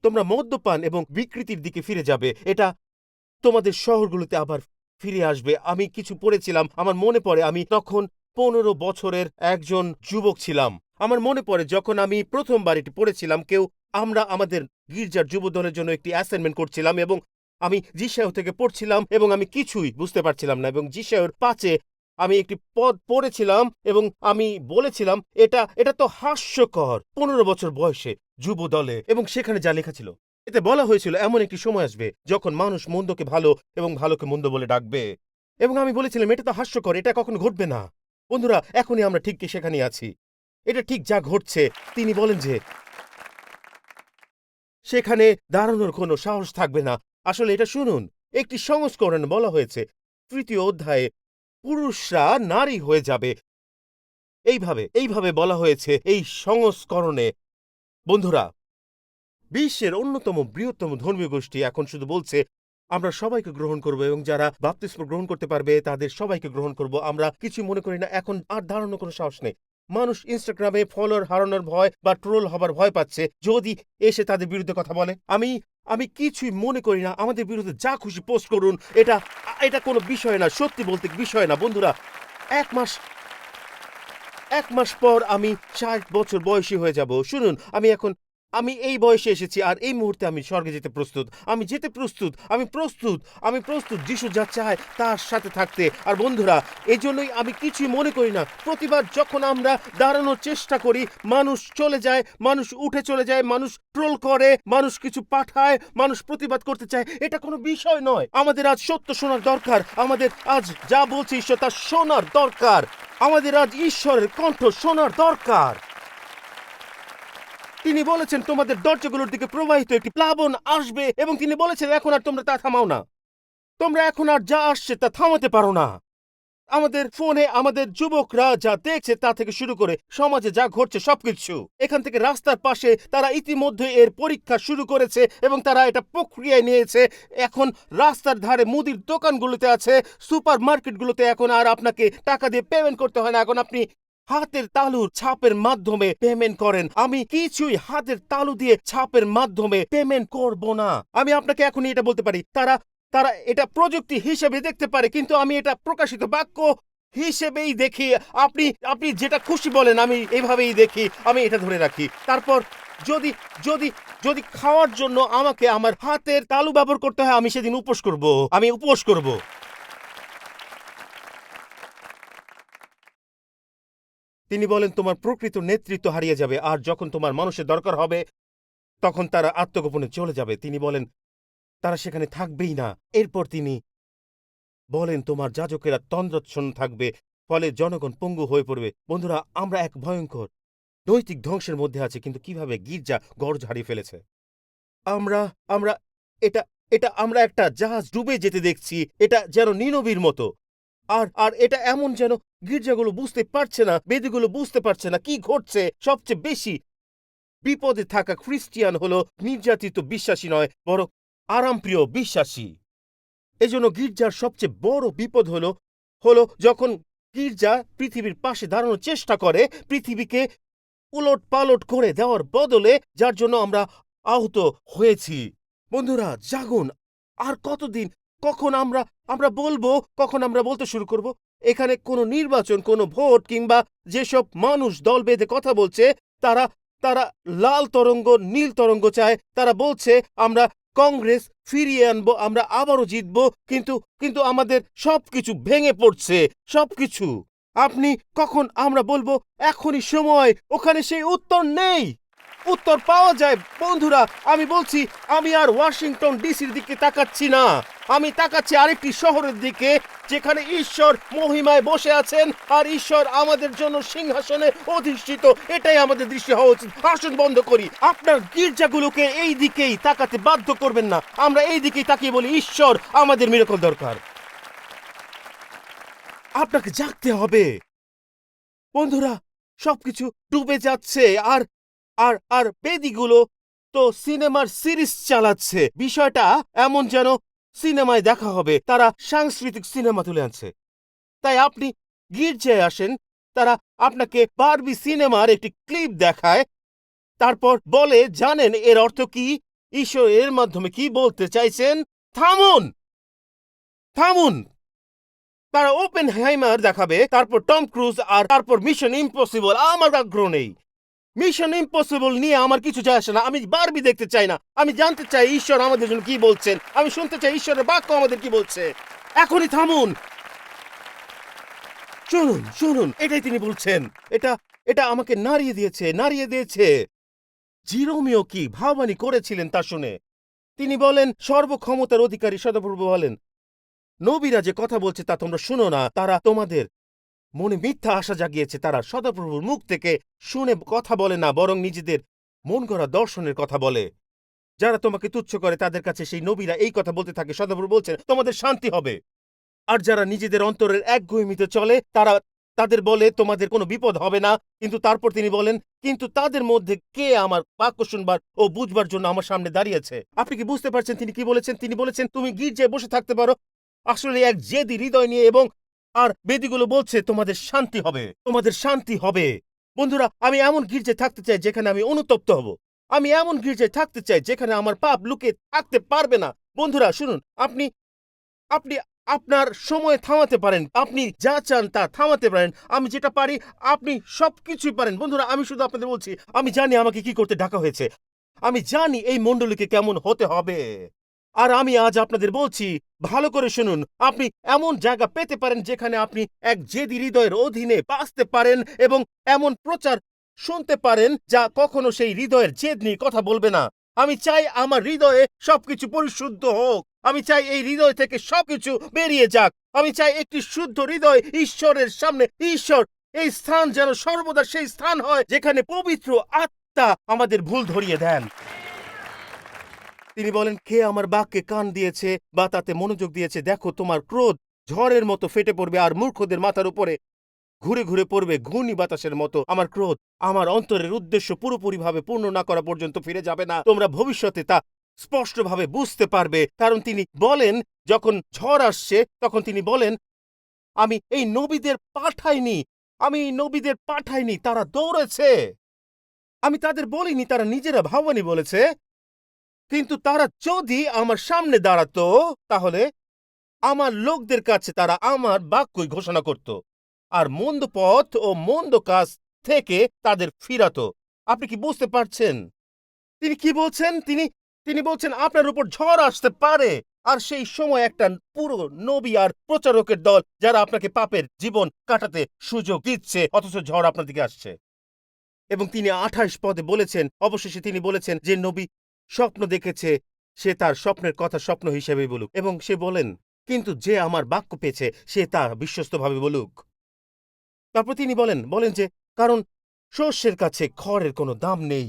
তোমরা মদ্যপান এবং বিকৃতির দিকে ফিরে যাবে, এটা তোমাদের শহরগুলোতে আবার ফিরে আসবে। আমি কিছু পড়েছিলাম, আমার মনে পড়ে আমি তখন ১৫ বছরের একজন যুবক ছিলাম। আমার মনে পড়ে যখন আমি প্রথমবার এটি পড়েছিলাম, আমরা আমাদের গির্জার যুব দলের জন্য একটি অ্যাসাইনমেন্ট করছিলাম এবং আমি যিশায় থেকে পড়ছিলাম এবং আমি কিছুই বুঝতে পারছিলাম না এবং যিশায়ের ৫-এ আমি একটি পদ পড়েছিলাম এবং আমি বলেছিলাম এটা এটা তো হাস্যকর। ১৫ বছর বয়সে যুব দলে, এবং সেখানে যা লেখা ছিল, এতে বলা হয়েছিল এমন একটি সময় আসবে যখন মানুষ মন্দকে ভালো এবং ভালোকে মন্দ বলে ডাকবে। এবং আমি বলেছিলাম এটা তো হাস্যকর, এটা কখনো ঘটবে না। বন্ধুরা, এখনই আমরা ঠিক সেখানেই আছি। এটা ঠিক যা ঘটছে। তিনি বলেন যে সেখানে দাঁড়ানোর কোনো সাহস থাকবে না। আসলে এটা শুনুন, একটি সংস্করণ বলা হয়েছে ৩য় অধ্যায়ে, পুরুষরা নারী হয়ে যাবে। এইভাবে বলা হয়েছে এই সংস্করণে। বন্ধুরা, বিশ্বের অন্যতম বৃহত্তম ধর্মীয় গোষ্ঠী এখন শুধু বলছে আমরা সবাইকে গ্রহণ করব এবং যারা বাপ্তিস্ম গ্রহণ করতে পারবে তাদের সবাইকে গ্রহণ করব। আমরা কিছু মনে করি না, এখন আর দাঁড়ানোর কোনো সাহস নেই। মানুষ ইনস্টাগ্রামে ফলোয়ার হারানোর ভয় বা ট্রোল হবার ভয় পাচ্ছে যদি এসে তাদের বিরুদ্ধে কথা বলে। আমি আমি কিছুই মনে করি না, আমাদের বিরুদ্ধে যা খুশি পোস্ট করুন, এটা এটা কোনো বিষয় না, সত্যি বলতে বিষয় না। বন্ধুরা, এক মাস এক মাস পর আমি ৬০ বছর বয়সী হয়ে যাব। শুনুন, আমি এই বয়সে এসেছি আর এই মুহূর্তে আমি স্বর্গে যেতে প্রস্তুত। আমি যেতে প্রস্তুত। আমি প্রস্তুত যিশু যা চায় তার সাথে থাকতে। আর বন্ধুরা, এজন্যই আমি কিছুই মনে করি না। প্রতিবার যখন আমরা দাঁড়ানোর চেষ্টা করি, মানুষ চলে যায়, মানুষ উঠে চলে যায়, মানুষ ট্রোল করে, মানুষ কিছু পাঠায়, মানুষ প্রতিবাদ করতে চায়। এটা কোনো বিষয় নয়। আমাদের আজ সত্য শোনার দরকার। আমাদের আজ যা বলছে ঈশ্বর তা শোনার দরকার। আমাদের আজ ঈশ্বরের কণ্ঠ শোনার দরকার। তিনি বলেছেন তোমাদের দরজাগুলোর দিকে প্রবাহিত একটি প্লাবন আসবে এবং তিনি বলেছেন এখন আর তোমরা তা থামাও না। তোমরা এখন আর যা আসছে তা থামাতে পারো না। আমাদের ফোনে আমাদের যুবকরা যা দেখছে তা থেকে শুরু করে সমাজে যা ঘটছে সবকিছু, এখান থেকে রাস্তার পাশে তারা ইতিমধ্যে এর পরীক্ষা শুরু করেছে এবং তারা এটা প্রক্রিয়ায় নিয়েছে। এখন রাস্তার ধারে মুদির দোকানগুলোতে আছে, সুপার মার্কেটগুলোতে এখন আর আপনাকে টাকা দিয়ে পেমেন্ট করতে হয় না। এখন আপনি হাতের তালুর ছাপের মাধ্যমে পেমেন্ট করেন। আমি কিছুই হাতের তালু দিয়ে ছাপের মাধ্যমে পেমেন্ট করব না। আমি আপনাকে এখনই এটা বলতে পারি, তারা তারা এটা প্রযুক্তি হিসেবে দেখতে পারে, কিন্তু আমি এটা প্রকাশিত বাক্য হিসেবেই দেখি। আপনি আপনি যেটা খুশি বলেন, আমি এইভাবেই দেখি, আমি এটা ধরে রাখি। তারপর যদি যদি যদি খাওয়ার জন্য আমাকে আমার হাতের তালু ব্যবহার করতে হয়, আমি সেদিন উপোস করব। আমি উপোস করব। তিনি বলেন তোমার প্রকৃত নেতৃত্ব হারিয়ে যাবে আর যখন তোমার মানুষের দরকার হবে তখন তারা আত্মগোপনে চলে যাবে। তিনি বলেন তারা সেখানে থাকবেই না। এরপর তিনি বলেন তোমার যাজকেরা তন্দ্রাচ্ছন্ন থাকবে, ফলে জনগণ পঙ্গু হয়ে পড়বে। বন্ধুরা, আমরা এক ভয়ংকর নৈতিক ধ্বংসের মধ্যে আছি, কিন্তু কিভাবে গির্জা গর্জ হারিয়ে ফেলেছে। আমরা আমরা এটা এটা আমরা একটা জাহাজ ডুবে যেতে দেখছি। এটা যেন নিনবীর মতো। আর এটা এমন যেন গির্জাগুলো বুঝতে পারছে না, বেদীগুলো বুঝতে পারছে না কি ঘটছে। সবচেয়ে বেশি বিপদে থাকা খ্রিস্টিয়ান হলো নির্যাতিত বিশ্বাসী নয়, বরং আরামপ্রিয় বিশ্বাসী। এজন্য গির্জার সবচেয়ে বড় বিপদ হলো যখন গির্জা পৃথিবীর পাশে দাঁড়ানোর চেষ্টা করে, পৃথিবীকে উলট-পালট করে দেওয়ার বদলে, যার জন্য আমরা আহত হয়েছি। বন্ধুরা, জাগুন। আর কতদিন? কখন আমরা বলবো, কখন আমরা বলতে শুরু করব? এখানে কোনো নির্বাচন, কোনো ভোট কিংবা যেসব মানুষ দল বেঁধে কথা বলছে, তারা তারা লাল তরঙ্গ, নীল তরঙ্গ চায়। তারা বলছে আমরা কংগ্রেস ফিরিয়ে আনবো, আমরা আবারও জিতবো। কিন্তু কিন্তু আমাদের সবকিছু ভেঙে পড়ছে, সবকিছু। আপনি কখন আমরা বলবো এখনই সময়? ওখানে সেই উত্তর নেই। উত্তর পাওয়া যায়। বন্ধুরা, আমি বলছি, আমি আর ওয়াশিংটন ডিসির দিকে তাকাচ্ছি না। আমি তাকাচ্ছি আরেকটি শহরের দিকে, যেখানে ঈশ্বর মহিমায় বসে আছেন আর ঈশ্বর আমাদের জন্য সিংহাসনে অধিষ্ঠিত। এটাই আমাদের দৃষ্টি হওয়া উচিত। আসুন বন্ধ করি। আপনার গির্জাগুলোকে এই দিকেই তাকাতে বাধ্য করবেন না। আমরা এই দিকেই তাকিয়ে বলি, ঈশ্বর, আমাদের মিরাকল দরকার। আপনাকে জাগতে হবে। বন্ধুরা, সবকিছু ডুবে যাচ্ছে। আর আর আর বেদিগুলো তো সিনেমার সিরিজ চালাচ্ছে। বিষয়টা এমন যেন সিনেমায় দেখা হবে। তারা সাংস্কৃতিক সিনেমা তুলে আনছে। তাই আপনি গির্জায় আসেন, তারা আপনাকে বারবি সিনেমার একটি ক্লিপ দেখায়, তারপর বলে, জানেন এর অর্থ কি? ঈশ্বর এর মাধ্যমে কি বলতে চাইছেন? থামুন, থামুন। তারা ওপেনহাইমার দেখাবে, তারপর টম ক্রুজ, আর তারপর মিশন ইম্পসিবল। আমার আগ্রহ নেই। মিশন ইম্পসিবল নিয়ে আমার কিছু যায় আসে না। আমি বারবি দেখতে চাই না। আমি জানতে চাই ঈশ্বর আমাদের জন্য কি বলছেন। আমি শুনতে চাই ঈশ্বরের বাক্য আমাদের কি বলছে। এখনই থামুন, শুনুন, শুনুন। এটাই তিনি বলছেন। এটা এটা আমাকে নাড়িয়ে দিয়েছে, নাড়িয়ে দিয়েছে। জিরোমিও কি ভাবানি করেছিলেন তা শুনে। তিনি বলেন, সর্বক্ষমতার অধিকারী সদাপ্রভু বলেন, নবীরা যে কথা বলছে তা তোমরা শুনো না। তারা তোমাদের মনে মিথ্যা আশা জাগিয়েছে। তারা সদাপ্রভুর মুখ থেকে শুনে কথা বলে না, বরং নিজেদের মন গড়া দর্শনের কথা বলে। যারা তোমাকে তুচ্ছ করে তাদের কাছে সেই নবীরা এই কথা বলতে থাকে। সদাপ্রভু বলছেন, তোমাদের শান্তি হবে। আর যারা নিজেদের অন্তরের একগুঁয়েমিতে চলে, তাদের বলে, তোমাদের কোনো বিপদ হবে না। কিন্তু তারপর তিনি বলেন, কিন্তু তাদের মধ্যে কে আমার বাক্য শুনবার ও বুঝবার জন্য আমার সামনে দাঁড়িয়েছে? আপনি কি বুঝতে পারছেন তিনি কি বলেছেন? তিনি বলেছেন, তুমি গির্জায় বসে থাকতে পারো আসলে এক জেদি হৃদয় নিয়ে, এবং আর বেদিগুলো বলছে তোমাদের শান্তি হবে, তোমাদের শান্তি হবে। বন্ধুরা, আমি এমন গির্জায় থাকতে চাই যেখানে আমি অনুতপ্ত হব। আমি এমন গির্জায় থাকতে চাই যেখানে আমার পাপ লুকিয়ে থাকতে পারবে না। বন্ধুরা, শুনুন, আপনি আপনি আপনার সময় থামাতে পারেন। আপনি যা চান তা থামাতে পারেন। আমি যেটা পারি, আপনি সবকিছুই পারেন। বন্ধুরা, আমি শুধু আপনাদের বলছি, আমি জানি আমাকে কি করতে ডাকা হয়েছে। আমি জানি এই মণ্ডলীকে কেমন হতে হবে। আর আমি আজ আপনাদের বলছি, ভালো করে শুনুন। আপনি এমন জায়গা পেতে পারেন যেখানে আপনি এক জেদি হৃদয়ের অধীনে বাঁচতে পারেন এবং এমন প্রচার শুনতে পারেন যা কখনো সেই হৃদয়ের জেদ নিয়ে কথা বলবে না। আমি চাই আমার হৃদয়ে সবকিছু পরিশুদ্ধ হোক। আমি চাই এই হৃদয় থেকে সবকিছু বেরিয়ে যাক। আমি চাই একটি শুদ্ধ হৃদয় ঈশ্বরের সামনে। ঈশ্বর এই স্থান যেন সর্বদা সেই স্থান হয় যেখানে পবিত্র আত্মা আমাদের ভুল ধরিয়ে দেন। তিনি বলেন, কে আমার বাক্যে কান দিয়েছে বা তাতে মনোযোগ দিয়েছে, দেখো তোমার ক্রোধ ঝড়ের মতো ফেটে পড়বে আর মূর্খদের মাথার উপরে ঘুরে ঘুরে পড়বে ঘূর্ণি বাতাসের মতো। আমার ক্রোধ আমার অন্তরের উদ্দেশ্য পুরোপুরিভাবে পূর্ণ না করা পর্যন্ত ফিরে যাবে না। তোমরা ভবিষ্যতে তা স্পষ্টভাবে বুঝতে পারবে। কারণ তিনি বলেন, যখন ঝড় আসছে তখন তিনি বলেন, আমি এই নবীদের পাঠাইনি, আমি এই নবীদের পাঠাইনি, তারা দৌড়েছে। আমি তাদের বলিনি, তারা নিজেরা ভাবানি বলেছে। কিন্তু তারা যদি আমার সামনে দাঁড়াতো, তাহলে আমার লোকদের কাছে তারা আমার বাক্যই ঘোষণা করত আর মন্দ পথ ও মন্দ কাজ থেকে তাদের ফিরাতো। আপনি কি বুঝতে পারছেন তিনি কি বলছেন? তিনি বলছেন, আপনার উপর ঝড় আসতে পারে, আর সেই সময় একটা পুরো নবী আর প্রচারকের দল যারা আপনাকে পাপের জীবন কাটাতে সুযোগ দিচ্ছে, অথচ ঝড় আপনার দিকে আসছে। এবং তিনি 28 পদে বলেছেন, অবশেষে তিনি বলেছেন, যে নবী স্বপ্ন দেখেছে সে তার স্বপ্নের কথা স্বপ্ন হিসেবেই বলুক। এবং সে বলেন, কিন্তু যে আমার বাক্য পেয়েছে সে তা বিশ্বস্তভাবে বলুক। তারপর তিনি বলেন যে কারণ শস্যের কাছে খড়ের কোনো দাম নেই।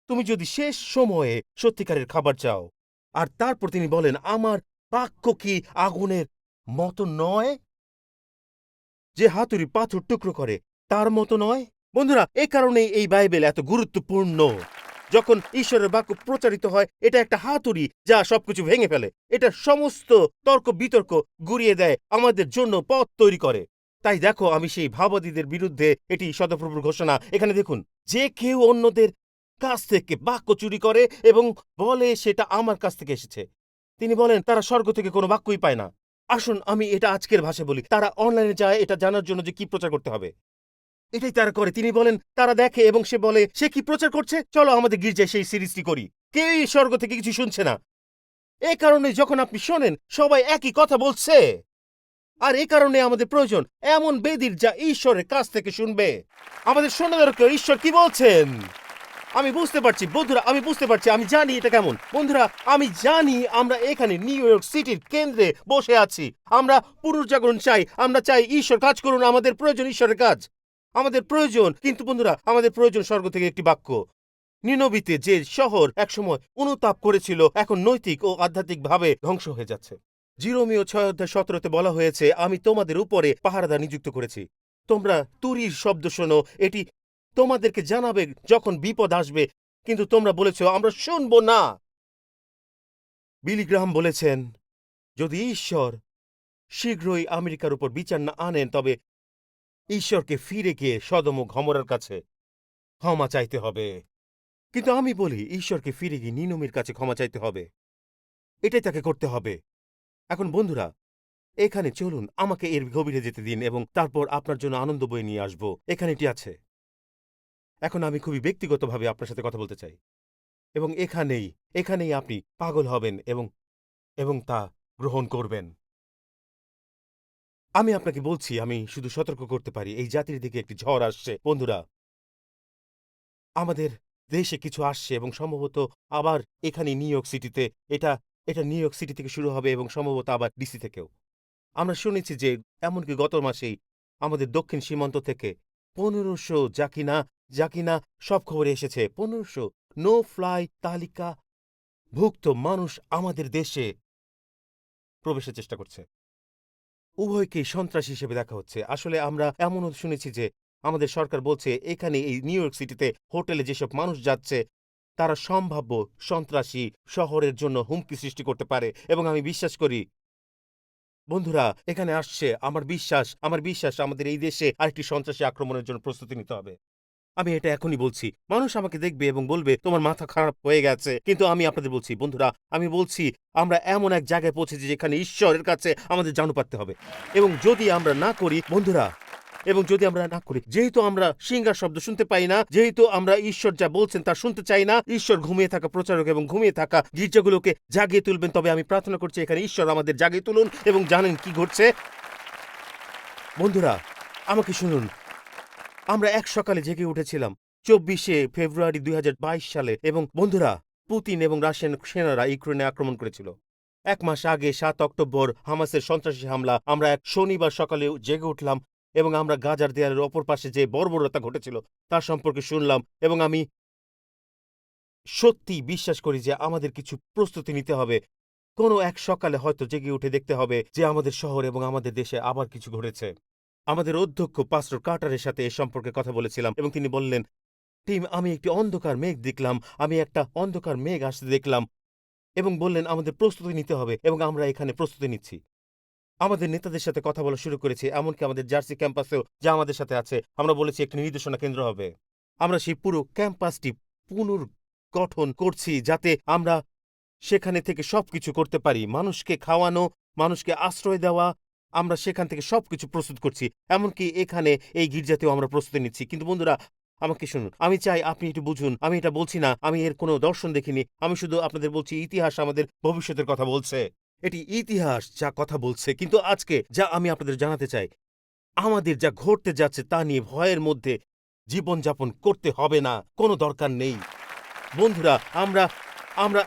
তুমি যদি শেষ সময়ে সত্যিকারের খাবার চাও। আর তারপর তিনি বলেন আমার বাক্য কি আগুনের মতো নয়, যে হাতুড়ি পাথর টুকরো করে তার মতো নয়? বন্ধুরা, এই কারণেই এই বাইবেল এত গুরুত্বপূর্ণ। যখন ঈশ্বরের বাক্য প্রচারিত হয়, এটা একটা হাতুড়ি যা সবকিছু ভেঙে ফেলে। এটা সমস্ত তর্ক বিতর্ক গুড়িয়ে দেয়, আমাদের জন্য পথ তৈরি করে। তাই দেখো, আমি সেই ভাববাদীদের বিরুদ্ধে এটি সদাপ্রভুর ঘোষণা। এখানে দেখুন, যে কেউ অন্যদের কাছ থেকে বাক্য চুরি করে এবং বলে সেটা আমার কাছ থেকে এসেছে, তিনি বলেন তারা স্বর্গ থেকে কোনো বাক্যই পায় না। আসুন আমি এটা আজকের ভাষায় বলি, তারা অনলাইনে যায় এটা জানার জন্য যে কি প্রচার করতে হবে। এটাই তারা করে। তিনি বলেন তারা দেখে এবং সে বলে সে কি প্রচার করছে, চলো আমাদের গির্জায় সেই সিরিজটি করি। কেউই স্বর্গ থেকে কিছু শুনছে না। এই কারণে যখন আপনি শোনেন সবাই একই কথা বলছে। আর এই কারণে আমাদের প্রয়োজন এমন বেদির যা ঈশ্বরের কাছ থেকে শুনবে। আমাদের শোনা দরকার ঈশ্বর কি বলছেন। আমি বুঝতে পারছি বন্ধুরা, আমি বুঝতে পারছি, আমি জানি এটা কেমন। বন্ধুরা, আমি জানি আমরা এখানে নিউ ইয়র্ক সিটির কেন্দ্রে বসে আছি। আমরা পুনর্জাগরণ চাই, আমরা চাই ঈশ্বর কাজ করুন। আমাদের প্রয়োজন ঈশ্বরের কাজ, আমাদের প্রয়োজন। কিন্তু বন্ধুরা, আমাদের প্রয়োজন স্বর্গ থেকে একটি বাক্য। নিনবিতে যে শহর একসময় অনুতাপ করেছিল, এখন নৈতিক ও আধ্যাত্মিকভাবে ধ্বংস হয়ে যাচ্ছে। জিরোমীয় 6:17 বলা হয়েছে, আমি তোমাদের উপরে পাহারাদার নিযুক্ত করেছি। তোমরা তুরীর শব্দ শোনো, এটি তোমাদেরকে জানাবে যখন বিপদ আসবে, কিন্তু তোমরা বলেছ আমরা শুনব না। বিলি গ্রাহাম বলেছেন, যদি ঈশ্বর শীঘ্রই আমেরিকার উপর বিচার না আনেন, তবে ঈশ্বরকে ফিরে গিয়ে সদম ও গমোরার কাছে ক্ষমা চাইতে হবে। কিন্তু আমি বলি ঈশ্বরকে ফিরে গিয়ে নিনমির কাছে ক্ষমা চাইতে হবে। এটাই তাকে করতে হবে। এখন বন্ধুরা, এখানে চলুন আমাকে এর গভীরে যেতে দিন এবং তারপর আপনার জন্য আনন্দ বয়ে নিয়ে আসব। এখানে এটি আছে। এখন আমি খুবই ব্যক্তিগতভাবে আপনার সাথে কথা বলতে চাই এবং এখানেই আপনি পাগল হবেন এবং তা গ্রহণ করবেন। আমি আপনাকে বলছি, আমি শুধু সতর্ক করতে পারি, এই জাতির দিকে একটি ঝড় আসছে। বন্ধুরা, আমাদের দেশে কিছু আসছে এবং সম্ভবত আবার এখানে নিউ ইয়র্ক সিটিতে এটা নিউ ইয়র্ক সিটি থেকে শুরু হবে এবং সম্ভবত আবার ডিসি থেকেও। আমরা শুনেছি যে এমনকি গত মাসেই আমাদের দক্ষিণ সীমান্ত থেকে ১৫০০ যা কিনা সব খবরে এসেছে, ১৫০০ নো ফ্লাই তালিকা ভুক্ত মানুষ আমাদের দেশে প্রবেশের চেষ্টা করছে। উভয়কেই সন্ত্রাসী হিসেবে দেখা হচ্ছে। আসলে আমরা এমনও শুনেছি যে আমাদের সরকার বলছে এখানে এই নিউ ইয়র্ক সিটিতে হোটেলে যেসব মানুষ যাচ্ছে তারা সম্ভাব্য সন্ত্রাসী, শহরের জন্য হুমকি সৃষ্টি করতে পারে। এবং আমি বিশ্বাস করি বন্ধুরা, এখানে আসছে, আমার বিশ্বাস আমাদের এই দেশে আরেকটি সন্ত্রাসী আক্রমণের জন্য প্রস্তুতি নিতে হবে। আমি এটা এখনই বলছি। মানুষ আমাকে দেখবে এবং বলবে তোমার মাথা খারাপ হয়ে গেছে। কিন্তু আমি আপনাদের বলছি বন্ধুরা, আমি বলছি আমরা এমন এক জায়গায় পৌঁছেছি যেখানে ঈশ্বরের কাছে আমাদের জানু পাততে হবে। এবং যদি আমরা না করি বন্ধুরা, যেহেতু আমরা সিংহার শব্দ শুনতে পাই না, যেহেতু আমরা ঈশ্বর যা বলছেন তা শুনতে চাই না, ঈশ্বর ঘুমিয়ে থাকা প্রচারক এবং ঘুমিয়ে থাকা গির্জাগুলোকে জাগিয়ে তুলবেন। তবে আমি প্রার্থনা করছি এখানে ঈশ্বর আমাদের জাগিয়ে তুলুন। এবং জানেন কি ঘটছে বন্ধুরা, আমাকে শুনুন। আমরা এক সকালে জেগে উঠেছিলাম ২৪শে ফেব্রুয়ারি ২০২২ সালে এবং বন্ধুরা, পুতিন এবং রাশিয়ান সেনারা ইউক্রেনে আক্রমণ করেছিল। ১ মাস আগে ৭ অক্টোবর হামাসের সন্ত্রাসী হামলা। আমরা এক শনিবার সকালে জেগে উঠলাম এবং আমরা গাজার দেয়ালের অপর পাশে যে বর্বরতা ঘটেছিল তার সম্পর্কে শুনলাম। এবং আমি সত্যিই বিশ্বাস করি যে আমাদের কিছু প্রস্তুতি নিতে হবে। কোনো এক সকালে হয়তো জেগে উঠে দেখতে হবে যে আমাদের শহর এবং আমাদের দেশে আবার কিছু ঘটেছে। আমাদের অধ্যক্ষ পাস্টর কার্টারের সাথে এ সম্পর্কে কথা বলেছিলাম এবং তিনি বললেন, টিম, আমি একটি অন্ধকার মেঘ দেখলাম, আমি একটা অন্ধকার মেঘ আসতে দেখলাম এবং বললেন আমাদের প্রস্তুতি নিতে হবে এবং আমরা এখানে প্রস্তুতি নিচ্ছি। আমাদের নেতাদের সাথে কথা বলা শুরু করেছি, এমনকি আমাদের জার্সি ক্যাম্পাসেও যা আমাদের সাথে আছে। আমরা বলেছি একটি নির্দেশনা কেন্দ্র হবে। আমরা সেই পুরো ক্যাম্পাসটি পুনর্গঠন করছি যাতে আমরা সেখানে থেকে সবকিছু করতে পারি। মানুষকে খাওয়ানো, মানুষকে আশ্রয় দেওয়া, আমরা সেখান থেকে সবকিছু প্রস্তুত করছি। এমনকি এখানে এই গির্জাতেও আমরা প্রস্তুতি নিচ্ছি। কিন্তু বন্ধুরা, আমাকে শুনুন, আমি চাই আপনি একটু বুঝুন। আমি এটা বলছি না, আমি এর কোনো দর্শন দেখিনি। আমি শুধু আপনাদের বলছি ইতিহাস আমাদের ভবিষ্যতের কথা বলছে। এটি ইতিহাস যা কথা বলছে। কিন্তু আজকে যা আমি আপনাদের জানাতে চাই, আমাদের যা ঘটতে যাচ্ছে তা নিয়ে ভয়ের মধ্যে জীবনযাপন করতে হবে না, কোনো দরকার নেই। বন্ধুরা, আমরা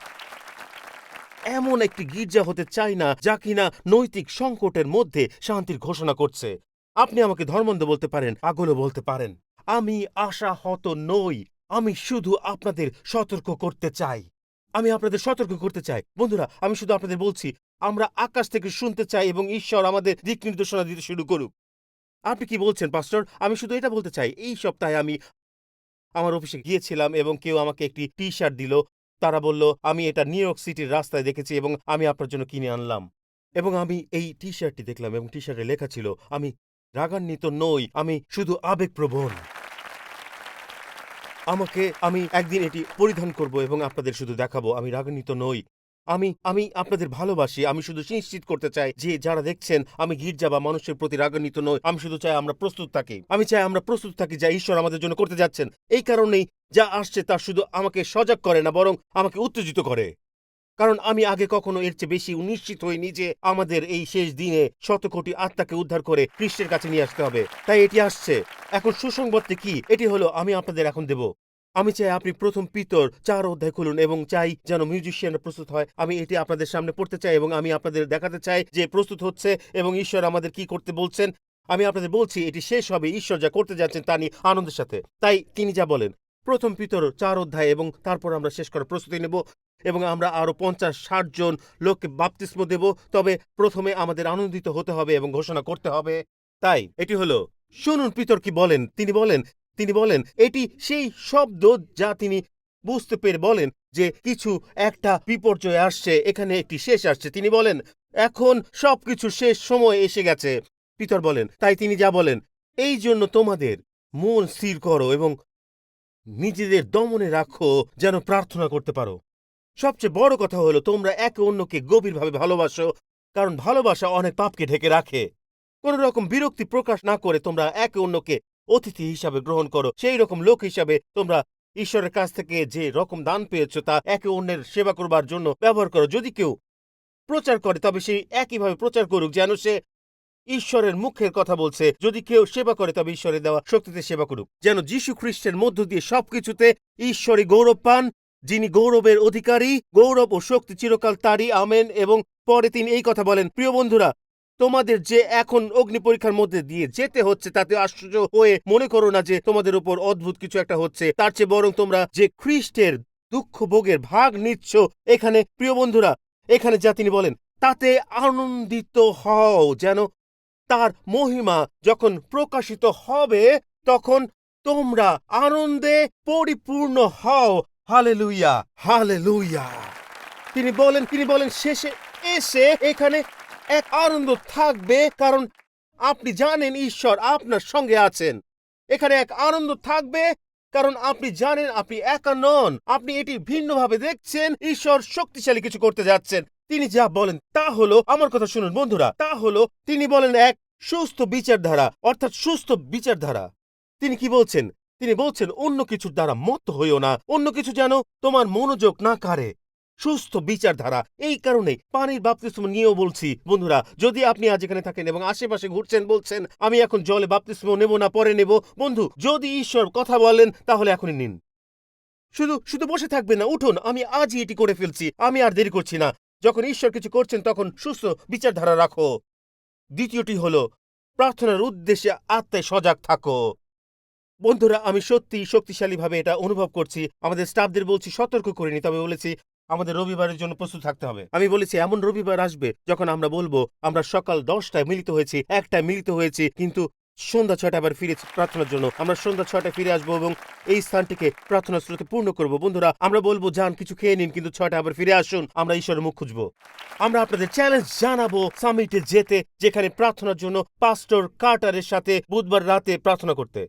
এমন একটি গির্জা হতে চাই না যা কিনা নৈতিক সংকটের মধ্যে শান্তির ঘোষণা করছে। আপনি আমাকে ধর্মান্ধ বলতে পারেন, পাগলও বলতে পারেন। আমি আশাহত নই। আমি শুধু আপনাদের সতর্ক করতে চাই। আমি আপনাদের সতর্ক করতে চাই। বন্ধুরা, আমি শুধু আপনাদের বলছি, আমরা আকাশ থেকে শুনতে চাই এবং ঈশ্বর আমাদের দিক নির্দেশনা দিতে শুরু করুক। আপনি কি বলছেন পাস্টর? আমি শুধু এটা বলতে চাই, এই সপ্তাহে আমি আমার অফিসে গিয়েছিলাম এবং কেউ আমাকে একটি টি-শার্ট দিল। তারা বলল, আমি এটা নিউ ইয়র্ক সিটির রাস্তায় দেখেছি এবং আমি আপনার জন্য কিনে আনলাম। এবং আমি এই টি-শার্টটি দেখলাম এবং টি-শার্টে লেখা ছিল, আমি রাগান্বিত নই, আমি শুধু আবেগপ্রবণ। আমি একদিন এটি পরিধান করব এবং আপনাদের শুধু দেখাবো আমি রাগান্বিত নই। আমি আপনাদের ভালোবাসি। আমি শুধু নিশ্চিত করতে চাই যে যারা দেখছেন আমি গির্জা বা মানুষের প্রতি রাগান্বিত নই। আমি শুধু চাই আমরা প্রস্তুত থাকি। আমি চাই আমরা প্রস্তুত থাকি যা ঈশ্বর আমাদের জন্য করতে যাচ্ছেন। এই কারণেই যা আসছে তা শুধু আমাকে সজাগ করে না, বরং আমাকে উত্তেজিত করে। কারণ আমি আগে কখনো এর চেয়ে বেশি নিশ্চিত হইনি যে আমাদের এই শেষ দিনে শত কোটি আত্মাকে উদ্ধার করে খ্রিস্টের কাছে নিয়ে আসতে হবে। তাই এটি আসছে। এখন সুসংবাদটি কি? এটি হলো আমি আপনাদের এখন দেব। আমি চাই আপনি প্রথম পিতর 4 অধ্যায় খুলুন এবং চাই যেন মিউজিশিয়ানরা প্রস্তুত হয়। আমি এটি আপনাদের সামনে পড়তে চাই এবং আমি আপনাদের দেখাতে চাই যে প্রস্তুত হচ্ছে এবং ঈশ্বর আমাদের কি করতে বলছেন। আমি আপনাদের বলছি এটি শেষ হবে ঈশ্বর যা করতে যাচ্ছেন তা নিয়ে আনন্দের সাথে। তাই তিনি যা বলেন, প্রথম পিতর 4 অধ্যায়, এবং তারপর আমরা শেষ করার প্রস্তুতি নেব এবং আমরা আরো 50-60 জন লোককে বাপ্তিস্ম দেব। তবে প্রথমে আমাদের আনন্দিত হতে হবে এবং ঘোষণা করতে হবে। তাই এটি হলো, শুনুন পিতর কি বলেন। তিনি বলেন এটি সেই শব্দ যা তিনি বুঝতে পেরে বলেন যে কিছু একটা বিপর্যয় আসছে, এখানে একটি শেষ আসছে। তিনি বলেন এখন সবকিছু শেষ সময় এসে গেছে। পিতর বলেন, তাই তিনি যা বলেন, এই জন্য তোমাদের মন স্থির করো এবং নিজেদের দমনে রাখো যেন প্রার্থনা করতে পারো। সবচেয়ে বড় কথা হলো তোমরা একে অন্যকে গভীরভাবে ভালোবাসো, কারণ ভালোবাসা অনেক পাপকে ঢেকে রাখে। কোন রকম বিরক্তি প্রকাশ না করে তোমরা একে অন্যকে অতিথি হিসাবে গ্রহণ করো। সেই রকম লোক হিসাবে তোমরা ঈশ্বরের কাছ থেকে যে রকম দান পেয়েছো তা একে অন্যের সেবা করবার জন্য ব্যবহার করো। যদি কেউ প্রচার করে তবে সেই একইভাবে প্রচার করুক যেন সে ঈশ্বরের মুখের কথা বলছে। যদি কেউ সেবা করে তবে ঈশ্বরের দেওয়া শক্তিতে সেবা করুক, যেন যীশু খ্রিস্টের মধ্য দিয়ে সবকিছুতে ঈশ্বরই গৌরব পান, যিনি গৌরবের অধিকারী। গৌরব ও শক্তি চিরকাল তারই, আমেন। এবং পরে তিনি এই কথা বলেন, প্রিয় বন্ধুরা, তোমাদের যে এখন অগ্নি পরীক্ষার মধ্যে দিয়ে যেতে হচ্ছে তাতে আশ্চর্য হয়ে মনে করো না যে তোমাদের উপর অদ্ভুত কিছু একটা হচ্ছে। তার চেয়ে বরং তোমরা যে খ্রিস্টের দুঃখ ভোগের ভাগ নিচ্ছ এখানে, প্রিয় বন্ধুরা, এখানে যা তিনি বলেন তাতে আনন্দিত হও, যেন তার মহিমা যখন প্রকাশিত হবে তখন তোমরা আনন্দে পরিপূর্ণ হও। Hallelujah, hallelujah. তিনি বলেন শেষে এসে এখানে এক আনন্দ থাকবে, কারণ আপনি জানেন ঈশ্বর আপনার সঙ্গে আছেন। এখানে এক আনন্দ থাকবে কারণ আপনি জানেন আপনি একা নন। আপনি এটি ভিন্নভাবে দেখছেন। ঈশ্বর শক্তিশালী কিছু করতে যাচ্ছেন। তিনি যা বলেন তা হলো, আমার কথা শুনুন বন্ধুরা, তা হলো তিনি বলেন এক সুস্থ বিচারধারা, অর্থাৎ সুস্থ বিচারধারা। তিনি কি বলছেন? তিনি বলছেন অন্য কিছুর দ্বারা মত্ত হইও না, অন্য কিছু যেন তোমার মনোযোগ না কাড়ে। সুস্থ বিচারধারা। এই কারণে পানির বাপ্তিস্ম নিয়েও বলছি বন্ধুরা, যদি আপনি আজ এখানে থাকেন এবং আশেপাশে ঘুরছেন, বলছেন আমি এখন জলে বাপ্তিস্ম নেব না, পরে নেব, বন্ধু, যদি ঈশ্বর কথা বলেন তাহলে এখনই নিন। শুধু শুধু বসে থাকবেন না, উঠুন। আমি আজই এটি করে ফেলছি, আমি আর দেরি করছি না। যখন ঈশ্বর কিছু করছেন তখন সুস্থ বিচারধারা রাখো। দ্বিতীয়টি হলো প্রার্থনার উদ্দেশ্যে আত্মায় সজাগ থাকো। বন্ধুরা, আমি সত্যি শক্তিশালীভাবে এটা অনুভব করছি। আমাদের স্টাফদের বলছি সতর্ক করিনি, তবে বলেছি আমাদের রবিবারের জন্য প্রস্তুত থাকতে হবে। আমি বলেছি এমন রবিবার আসবে যখন আমরা বলবো আমরা সকাল 10টায় মিলিত হয়েছি, 1টায় মিলিত হয়েছি, কিন্তু সন্ধ্যা 6টায় আবার ফিরেছি প্রার্থনার জন্য। আমরা সন্ধ্যা 6টায় ফিরে আসবো এবং এই স্থানটিকে প্রার্থনার স্রোতে পূর্ণ করব। বন্ধুরা, আমরা বলবো যান কিছু খেয়ে নিন, কিন্তু 6টায় আবার ফিরে আসুন, আমরা ঈশ্বরের মুখ খুঁজবো। আমরা আপনাদের চ্যালেঞ্জ জানাবো সামিটে যেতে, যেখানে প্রার্থনার জন্য পাস্টর কার্টারের সাথে বুধবার রাতে প্রার্থনা করতে।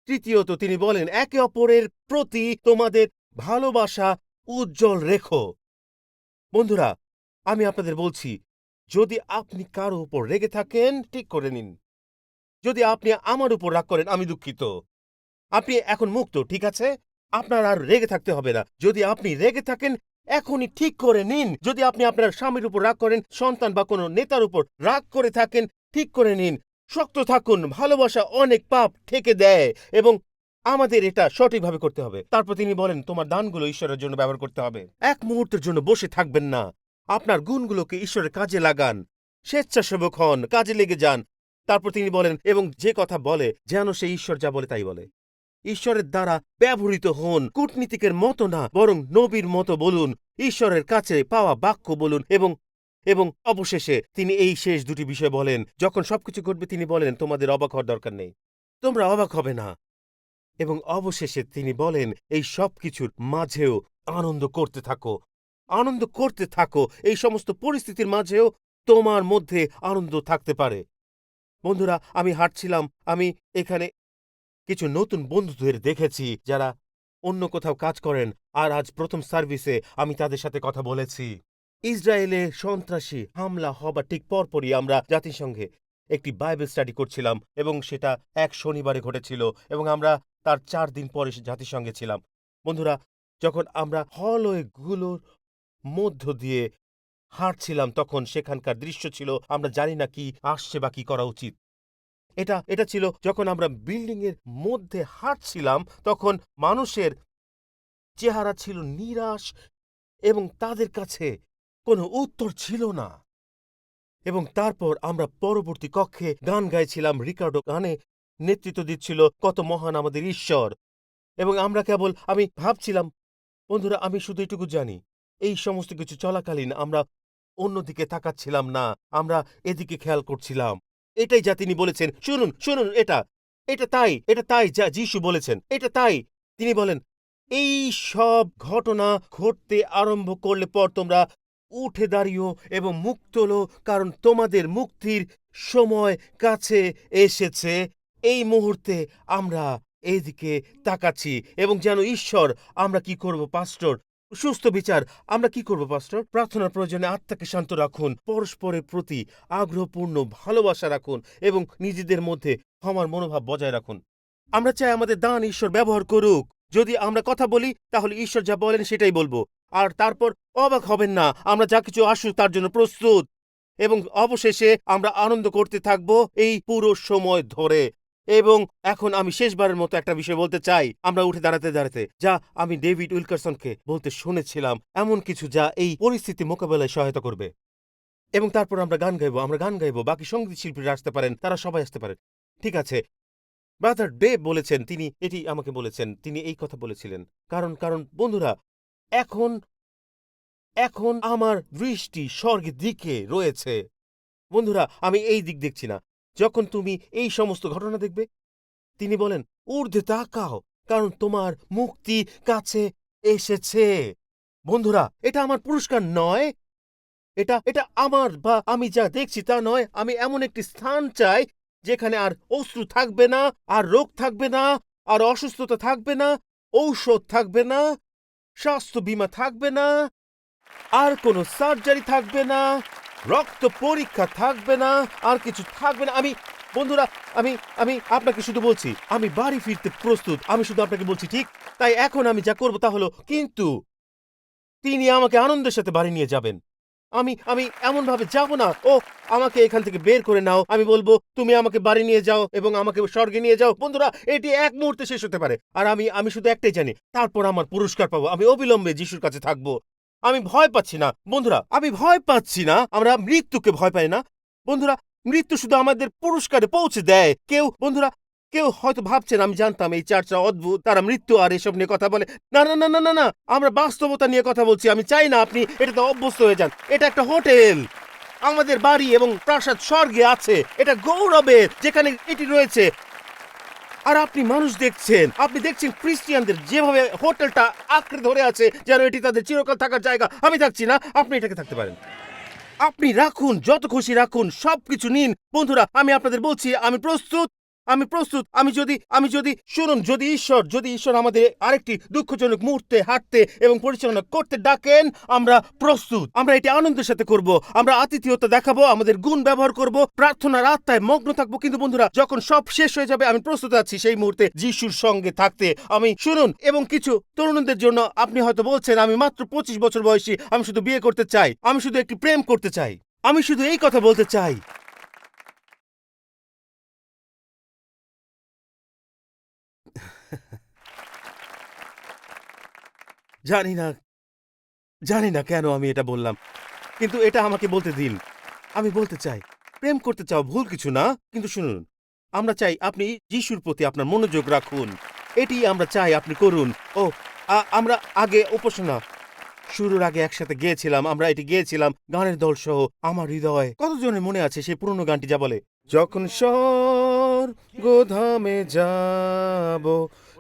তৃতীয়ত তিনি বলেন একে অপরের প্রতি তোমাদের ভালোবাসা উজ্জ্বল রেখো। বন্ধুরা, আমি আপনাদের বলছি, যদি আপনি কারো উপর রেগে থাকেন ঠিক করে নিন। যদি আপনি আমার উপর রাগ করেন, আমি দুঃখিত। আপনি এখন মুক্ত, ঠিক আছে? আপনার আর রেগে থাকতে হবে না। যদি আপনি রেগে থাকেন এখনই ঠিক করে নিন। যদি আপনি আপনার স্বামীর উপর রাগ করেন, সন্তান বা কোনো নেতার উপর রাগ করে থাকেন, ঠিক করে নিন। শক্ত থাকুন। ভালোবাসা অনেক পাপ ঠেকে দেয় এবং আমাদের এটা সঠিকভাবে করতে হবে। তারপর তিনি বলেন তোমার দানগুলো ঈশ্বরের জন্য ব্যবহার করতে হবে। এক মুহূর্তের জন্য বসে থাকবেন না। আপনার গুণগুলোকে ঈশ্বরের কাজে লাগান, স্বেচ্ছাসেবক হন, কাজে লেগে যান। তারপর তিনি বলেন, এবং যে কথা বলে যেন সে ঈশ্বর যা বলে তাই বলে। ঈশ্বরের দ্বারা ব্যবহৃত হন, কূটনীতিকের মতো না, বরং নবীর মতো বলুন, ঈশ্বরের কাছে পাওয়া বাক্য বলুন। এবং অবশেষে তিনি এই শেষ দুটি বিষয় বলেন। যখন সবকিছু ঘটবে তিনি বলেন, তোমাদের অবাক হওয়ার দরকার নেই, তোমরা অবাক হবে না। এবং অবশেষে তিনি বলেন, এই সব কিছুর মাঝেও আনন্দ করতে থাকো, আনন্দ করতে থাকো। এই সমস্ত পরিস্থিতির মাঝেও তোমার মধ্যে আনন্দ থাকতে পারে। বন্ধুরা, আমি হাঁটছিলাম, আমি এখানে কিছু নতুন বন্ধুদের দেখেছি যারা অন্য কোথাও কাজ করেন, আর আজ প্রথম সার্ভিসে আমি তাদের সাথে কথা বলেছি। ইসরায়েলে সন্ত্রাসী হামলা হবার ঠিক পরপরই আমরা জাতিসংঘে একটি বাইবেল স্টাডি করছিলাম, এবং সেটা এক শনিবারে ঘটেছিল, এবং আমরা তার 4 দিন পরে জাতিসংঘে ছিলাম। বন্ধুরা, যখন আমরা হলওয়েগুলোর মধ্য দিয়ে হাঁটছিলাম, তখন সেখানকার দৃশ্য ছিল আমরা জানি না কি আসছে বা কি করা উচিত। এটা ছিল যখন আমরা বিল্ডিং এর মধ্যে হাঁটছিলাম, তখন মানুষের চেহারা ছিল নিরাশ, এবং তাদের কাছে কোনো উত্তর ছিল না। এবং তারপর আমরা পরবর্তী কক্ষে গান গাইছিলাম। রিকার্ডো গানে নেতৃত্ব দিচ্ছিল, কত মহান আমাদের ঈশ্বর। এবং আমরা কেবল, আমি ভাবছিলাম, বন্ধুরা, আমি শুধু এটুকু জানি, এই সমস্ত কিছু চলাকালীন আমরা অন্যদিকে তাকাচ্ছিলাম না, আমরা এদিকে খেয়াল করছিলাম। এটাই যা তিনি বলেছেন। শুনুন, শুনুন, এটা তাই যা যিশু বলেছেন। এটা তাই। তিনি বলেন, এই সব ঘটনা ঘটতে আরম্ভ করলে পর তোমরা উঠে দাঁড়িও এবং মুখ তোলো, কারণ তোমাদের মুক্তির সময় কাছে এসেছে। এই মুহূর্তে আমরা এইদিকে তাকাচ্ছি, এবং যেন ঈশ্বর, আমরা কি করব পাস্টর? সুস্থ বিচার, আমরা কি করব পাস্টর? প্রার্থনার প্রয়োজনে আত্মাকে শান্ত রাখুন, পরস্পরের প্রতি আগ্রহপূর্ণ ভালোবাসা রাখুন, এবং নিজেদের মধ্যে ক্ষমার মনোভাব বজায় রাখুন। আমরা চাই আমাদের দান ঈশ্বর ব্যবহার করুক। যদি আমরা কথা বলি, তাহলে ঈশ্বর যা বলেন সেটাই বলবো। আর তারপর অবাক হবেন না, আমরা যা কিছু আসুক তার জন্য প্রস্তুত। এবং অবশেষে আমরা আনন্দ করতে থাকব এই পুরো সময় ধরে। এবং এখন আমি শেষবারের মতো একটা বিষয় বলতে চাই। আমরা উঠে দাঁড়াতে দাঁড়াতে যা আমি ডেভিড উইলকারসনকে বলতে শুনেছিলাম, এমন কিছু যা এই পরিস্থিতি মোকাবেলায় সহায়তা করবে। এবং তারপর আমরা গান গাইবো, আমরা গান গাইবো। বাকি সঙ্গীত শিল্পীরা আসতে পারেন, তারা সবাই আসতে পারেন। ঠিক আছে। ব্রাদার ডেভ বলেছেন, তিনি এটি আমাকে বলেছেন, তিনি এই কথা বলেছিলেন। কারণ কারণ বন্ধুরা, এখন এখন আমার দৃষ্টি স্বর্গের দিকে রয়েছে। বন্ধুরা, আমি এই দিক দেখছি না। যখন তুমি এই সমস্ত ঘটনা দেখবে, তিনি বলেন, ঊর্ধ্বে তাকাও, কারণ তোমার মুক্তি কাছে এসেছে। বন্ধুরা, এটা আমার পুরস্কার নয়, এটা এটা আমার বা আমি যা দেখছি তা নয়। আমি এমন একটি স্থান চাই যেখানে আর অশ্রু থাকবে না, আর রোগ থাকবে না, আর অসুস্থতা থাকবে না, ঔষধ থাকবে না, স্বাস্থ্য বীমা থাকবে না, আর কোনো সার্জারি থাকবে না, রক্ত পরীক্ষা থাকবে না, আর কিছু থাকবে না। বন্ধুরা, আমি আমি আপনাকে শুধু বলছি, আমি বাড়ি ফিরতে প্রস্তুত। আমি শুধু আপনাকে বলছি, ঠিক? তাই এখন আমি যা করব তা হলো, কিন্তু তিনি আমাকে আনন্দের সাথে বাড়ি নিয়ে যাবেন। আমি আমি এমনভাবে যাব না, ও আমাকে এখান থেকে বের করে নাও। আমি বলবো, তুমি আমাকে বাড়ি নিয়ে যাও এবং আমাকে স্বর্গে নিয়ে যাও। বন্ধুরা, এটি এক মুহূর্তে শেষ হতে পারে। আর আমি শুধু একটাই জানি, তারপর আমার পুরস্কার পাবো। আমি অবিলম্বে যিশুর কাছে থাকবো। আমি ভয় পাচ্ছি না, বন্ধুরা, আমি ভয় পাচ্ছি না। আমরা মৃত্যুকে ভয় পাই না। বন্ধুরা, মৃত্যু শুধু আমাদের পুরস্কারে পৌঁছে দেয়। বন্ধুরা, কেউ হয়তো ভাবছেন, আমি জানতাম এই চার্চরা অদ্ভুত, তারা মৃত্যু আর এসব নিয়ে কথা বলে। না, না, না, না, না, না, আমরা বাস্তবতা নিয়ে কথা বলছি। আমি চাই না আপনি এটাতে অভ্যস্ত হয়ে যান। এটা একটা হোটেল। আমাদের বাড়ি এবং প্রাসাদ স্বর্গে আছে। এটা গৌরবের, যেখানে এটি রয়েছে। আর আপনি মানুষ দেখছেন, আপনি দেখছেন খ্রিস্টিয়ানদের যেভাবে হোটেলটা আঁকড়ে ধরে আছে, যেন এটি তাদের চিরকাল থাকার জায়গা। আমি থাকছি না, আপনি এটাকে থাকতে পারেন। আপনি রাখুন, যত খুশি রাখুন, সবকিছু নিন। বন্ধুরা, আমি আপনাদের বলছি, আমি প্রস্তুত, আমি প্রস্তুত। আমি যদি শুনুন, যদি ঈশ্বর আমাদের আরেকটি দুঃখজনক মুহূর্তে হাঁটতে এবং পরিচালনা করতে ডাকেন, আমরা প্রস্তুত। আমরা এটি আনন্দের সাথে করব। আমরা আতিথেয়তা দেখাবো, আমাদের গুণ ব্যবহার করব, প্রার্থনার আত্মায় মগ্ন থাকবো। কিন্তু বন্ধুরা, যখন সব শেষ হয়ে যাবে, আমি প্রস্তুত আছি সেই মুহূর্তে যিশুর সঙ্গে থাকতে। আমি শুনুন, এবং কিছু তরুণদের জন্য আপনি হয়তো বলছেন, আমি মাত্র 25 বছর বয়সী, আমি শুধু বিয়ে করতে চাই, আমি শুধু একটি প্রেম করতে চাই, আমি শুধু এই কথা বলতে চাই। জানি না, জানি না কেন আমি এটা বললাম। কিন্তু এটা আমাকে বলতে দিন। আমি বলতে চাই, প্রেম করতে চাও ভুল কিছু না, কিন্তু শুনুন, আমরা চাই আপনি যিশুর প্রতি আপনার মনোযোগ রাখুন। এটি আমরা চাই আপনি করুন। ও আমরা আগে উপাসনা শুরুর আগে একসাথে গেয়েছিলাম, আমরা এটি গেয়েছিলাম গানের দল সহ। আমার হৃদয় কতজনের মনে আছে সেই পুরনো গানটি যা বলে, যখন স্বর্গধামে যাব,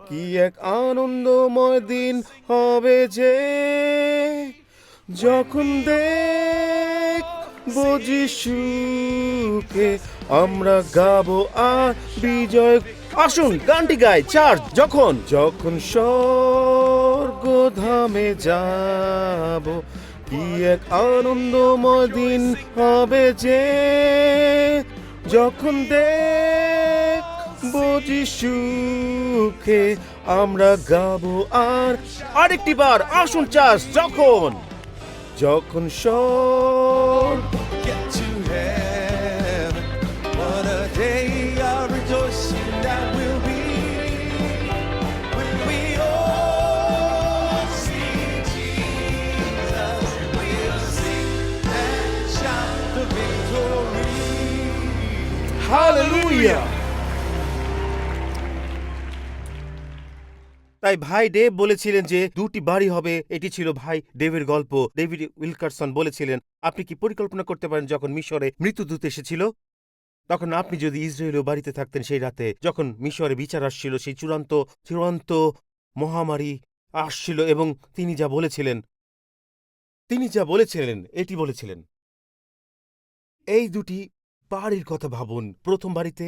কি এক আনন্দময় দিন হবে যে, যখন দেখব যিশুকে আমরা গাবো আর বিজয়। আসুন গানটি গাই, চার্চ। যখন যখন স্বর্গধামে যাব, কি এক আনন্দময় দিন হবে যে, যখন দেখব যিশুকে আমরা গাবো আর। আরেকটি বার আসুন চার্চ। যখন যখন স্বর্গ Get to heaven. What a day of rejoicing that will be when we all see Jesus. We'll sing and shout the victory. Hallelujah. তাই ভাই ডেভ বলেছিলেন যে দুটি বাড়ি হবে, এটি ছিল ভাই ডেভের গল্প। ডেভিড উইলকারসন বলেছিলেন, আপনি কি পরিকল্পনা করতে পারেন যখন মিশরে মৃত্যুদূত এসেছিল, তখন আপনি যদি ইসরায়েলীয় বাড়িতে থাকতেন সেই রাতে, যখন মিশরে বিচার আসছিল, সেই চূড়ান্ত চূড়ান্ত মহামারী আসছিল, এবং তিনি যা বলেছিলেন এটি বলেছিলেন। এই দুটি বাড়ির কথা ভাবুন। প্রথম বাড়িতে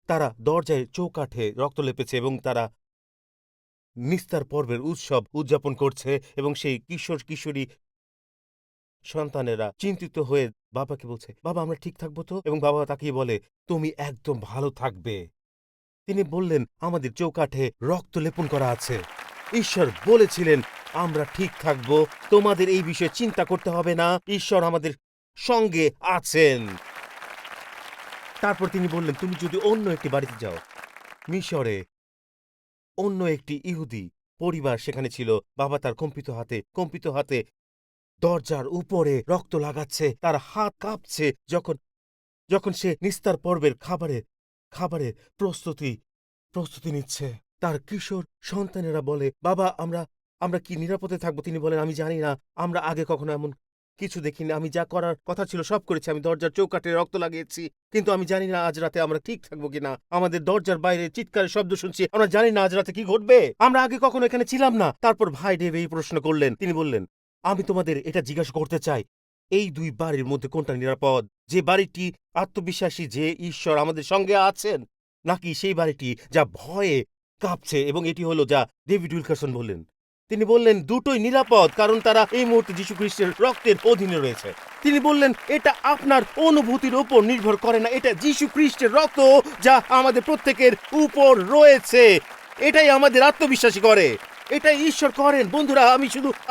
তারা দরজায় চৌকাঠে রক্ত লেপেছে এবং তারা নিস্তার পর্বের উৎসব উদযাপন করছে, এবং সেই কিশোর কিশোরী সন্তানেরা চিন্তিত হয়ে বাবাকে বলছে, বাবা আমরা ঠিক থাকবো তো? এবং বাবা তাকিয়ে বলে, তুমি একদম ভালো থাকবে। তিনি বললেন, আমাদের চৌকাঠে রক্ত লেপন করা আছে। ঈশ্বর বলেছিলেন আমরা ঠিক থাকব, তোমাদের এই বিষয়ে চিন্তা করতে হবে না, ঈশ্বর আমাদের সঙ্গে আছেন। তারপর তিনি বললেন, তুমি যদি অন্য একটি বাড়িতে যাও, মিশরে অন্য একটি ইহুদি পরিবার সেখানে ছিল। বাবা তার কম্পিত হাতে দরজার উপরে রক্ত লাগাচ্ছে, তার হাত কাঁপছে যখন যখন সে নিস্তার পর্বের খাবারের প্রস্তুতি নিচ্ছে। তার কিশোর সন্তানেরা বলে, বাবা আমরা কি নিরাপদে থাকবো? তিনি বলেন, আমি জানি না, আমরা আগে কখনো এমন কিছু দেখিনি। আমি যা করার কথা ছিল সব করেছি, আমি দরজার চৌকাঠে রক্ত লাগিয়েছি, কিন্তু আমি জানি না আজ রাতে আমরা ঠিক থাকবো কিনা। আমাদের দরজার বাইরে চিৎকারের শব্দ শুনছি, আমরা জানি না আজ রাতে কি ঘটবে, আমরা আগে কখনো এখানে ছিলাম না। তারপর ভাই ডেভ এই প্রশ্ন করলেন। তিনি বললেন, আমি তোমাদের এটা জিজ্ঞাসা করতে চাই, এই দুই বাড়ির মধ্যে কোনটা নিরাপদ? যে বাড়িটি আত্মবিশ্বাসী যে ঈশ্বর আমাদের সঙ্গে আছেন, নাকি সেই বাড়িটি যা ভয়ে কাঁপছে? এবং এটি হলো যা ডেভিড উইলকারসন বললেন। তিনি বললেন দুটোই নিরাপদ, কারণ তারা এই মুহূর্তে যীশু খ্রিস্টের রক্তের অধীনে রয়েছে। তিনি বললেন এটা আপনার অনুভূতির উপর নির্ভর করে না, এটা যীশু খ্রিস্টের রক্ত যা আমাদের প্রত্যেকের উপর রয়েছে। এটাই আমাদের আত্মবিশ্বাসী করে, এটাই ঈশ্বর করেন। বন্ধুরা,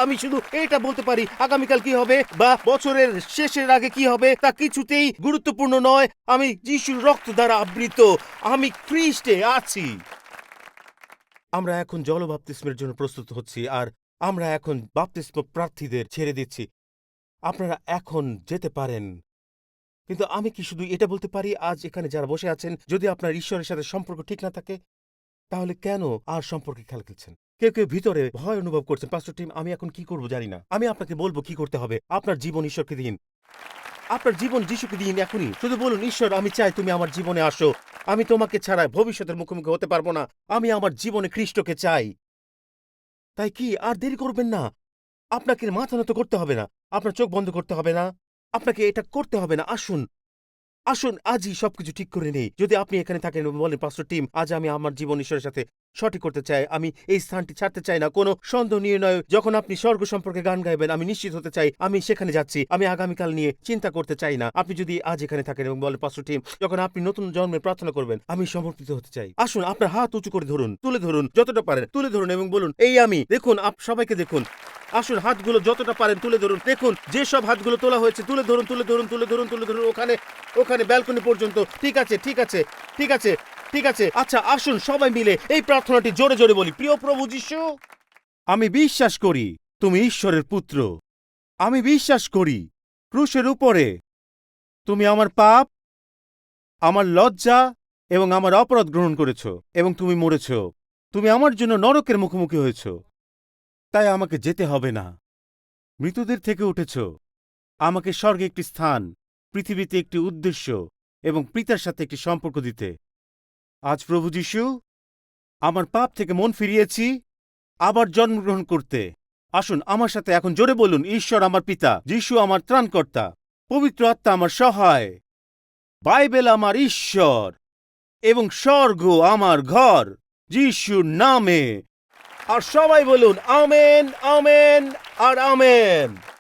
আমি শুধু এটা বলতে পারি আগামীকাল কি হবে বা বছরের শেষের আগে কি হবে তা কিছুতেই গুরুত্বপূর্ণ নয়। আমি যিশুর রক্ত দ্বারা আবৃত, আমি খ্রিস্টে আছি। আমরা এখন জল বাপ্তিস্মের জন্য প্রস্তুত হচ্ছি, আর আমরা এখন বাপ্তিস্ম প্রার্থীদের ছেড়ে দিচ্ছি। আপনারা এখন যেতে পারেন। কিন্তু আমি কি শুধু এটা বলতে পারি, আজ এখানে যারা বসে আছেন, যদি আপনার ঈশ্বরের সাথে সম্পর্ক ঠিক না থাকে, তাহলে কেন আর সম্পর্কে খেলা খেলছেন? কেউ কেউ ভিতরে ভয় অনুভব করছেন, পাস্টর টিম আমি এখন কি করব জানি না। আমি আপনাকে বলবো কি করতে হবে। আপনার জীবন ঈশ্বরকে দিন, আপনার জীবন যিশুকে দিন এখনই। শুধু বলুন, ঈশ্বর আমি চাই তুমি আমার জীবনে আসো, আমি তোমাকে ছাড়া ভবিষ্যতের মুখোমুখি হতে পারবো না, আমি আমার জীবনে খ্রিস্টকে চাই। তাই কি আর দেরি করবেন না? আপনাকে মাথা নত করতে হবে না, আপনার চোখ বন্ধ করতে হবে না, আপনাকে এটা করতে হবে না। আসুন আজই সবকিছু ঠিক করে নেই। যদি আপনি এখানে থাকেন এবং বলেন, পাস্টর টিম আজ আমি আমার জীবন ঈশ্বরের সাথে সঠিক করতে চাই, আমি এই স্থানটি ছাড়তে চাই না, কোনো সন্দেহ নিয়ে নয়। যখন আপনি স্বর্গ সম্পর্কে গান গাইবেন, আমি নিশ্চিত হতে চাই আমি সেখানে যাচ্ছি, আমি আগামীকাল নিয়ে চিন্তা করতে চাই না। আপনি যদি আজ এখানে থাকেন এবং বলেন, পাস্টর টিম যখন আপনি নতুন জন্মের প্রার্থনা করবেন, আমি সমর্পিত হতে চাই, আসুন আপনার হাত উঁচু করে ধরুন, তুলে ধরুন, যতটা পারেন তুলে ধরুন এবং বলুন, এই আমি। দেখুন সবাইকে দেখুন, আসুন হাতগুলো যতটা পারেন তুলে ধরুন। দেখুন যেসব হাতগুলো তোলা হয়েছে তুলে ধরুন, তুলে ধরুন, তুলে ধরুন, তুলে ধরুন, ওখানে ব্যালকনি পর্যন্ত। ঠিক আছে, ঠিক আছে, ঠিক আছে, ঠিক আছে। আচ্ছা আসুন সবাই মিলে এই প্রার্থনাটি জোরে জোরে বলি। প্রিয় প্রভু যীশু, আমি বিশ্বাস করি তুমি ঈশ্বরের পুত্র। আমি বিশ্বাস করি ক্রুশের উপরে তুমি আমার পাপ, আমার লজ্জা এবং আমার অপরাধ গ্রহণ করেছ এবং তুমি মরেছ। তুমি আমার জন্য নরকের মুখোমুখি হয়েছ। তাই আমাকে যেতে হবে না। মৃতদের থেকে উঠেছ আমাকে স্বর্গে একটি স্থান, পৃথিবীতে একটি উদ্দেশ্য এবং পিতার সাথে একটি সম্পর্ক দিতে। আজ প্রভু যিশু, আমার পাপ থেকে মন ফিরিয়েছি আবার জন্মগ্রহণ করতে। আসুন আমার সাথে এখন জোরে বলুন, ঈশ্বর আমার পিতা, যিশু আমার ত্রাণকর্তা, পবিত্র আত্মা আমার সহায়, বাইবেল আমার ঈশ্বর এবং স্বর্গ আমার ঘর, যিশুর নামে। আর সবাই বলুন আমেন, আমেন আর আমেন।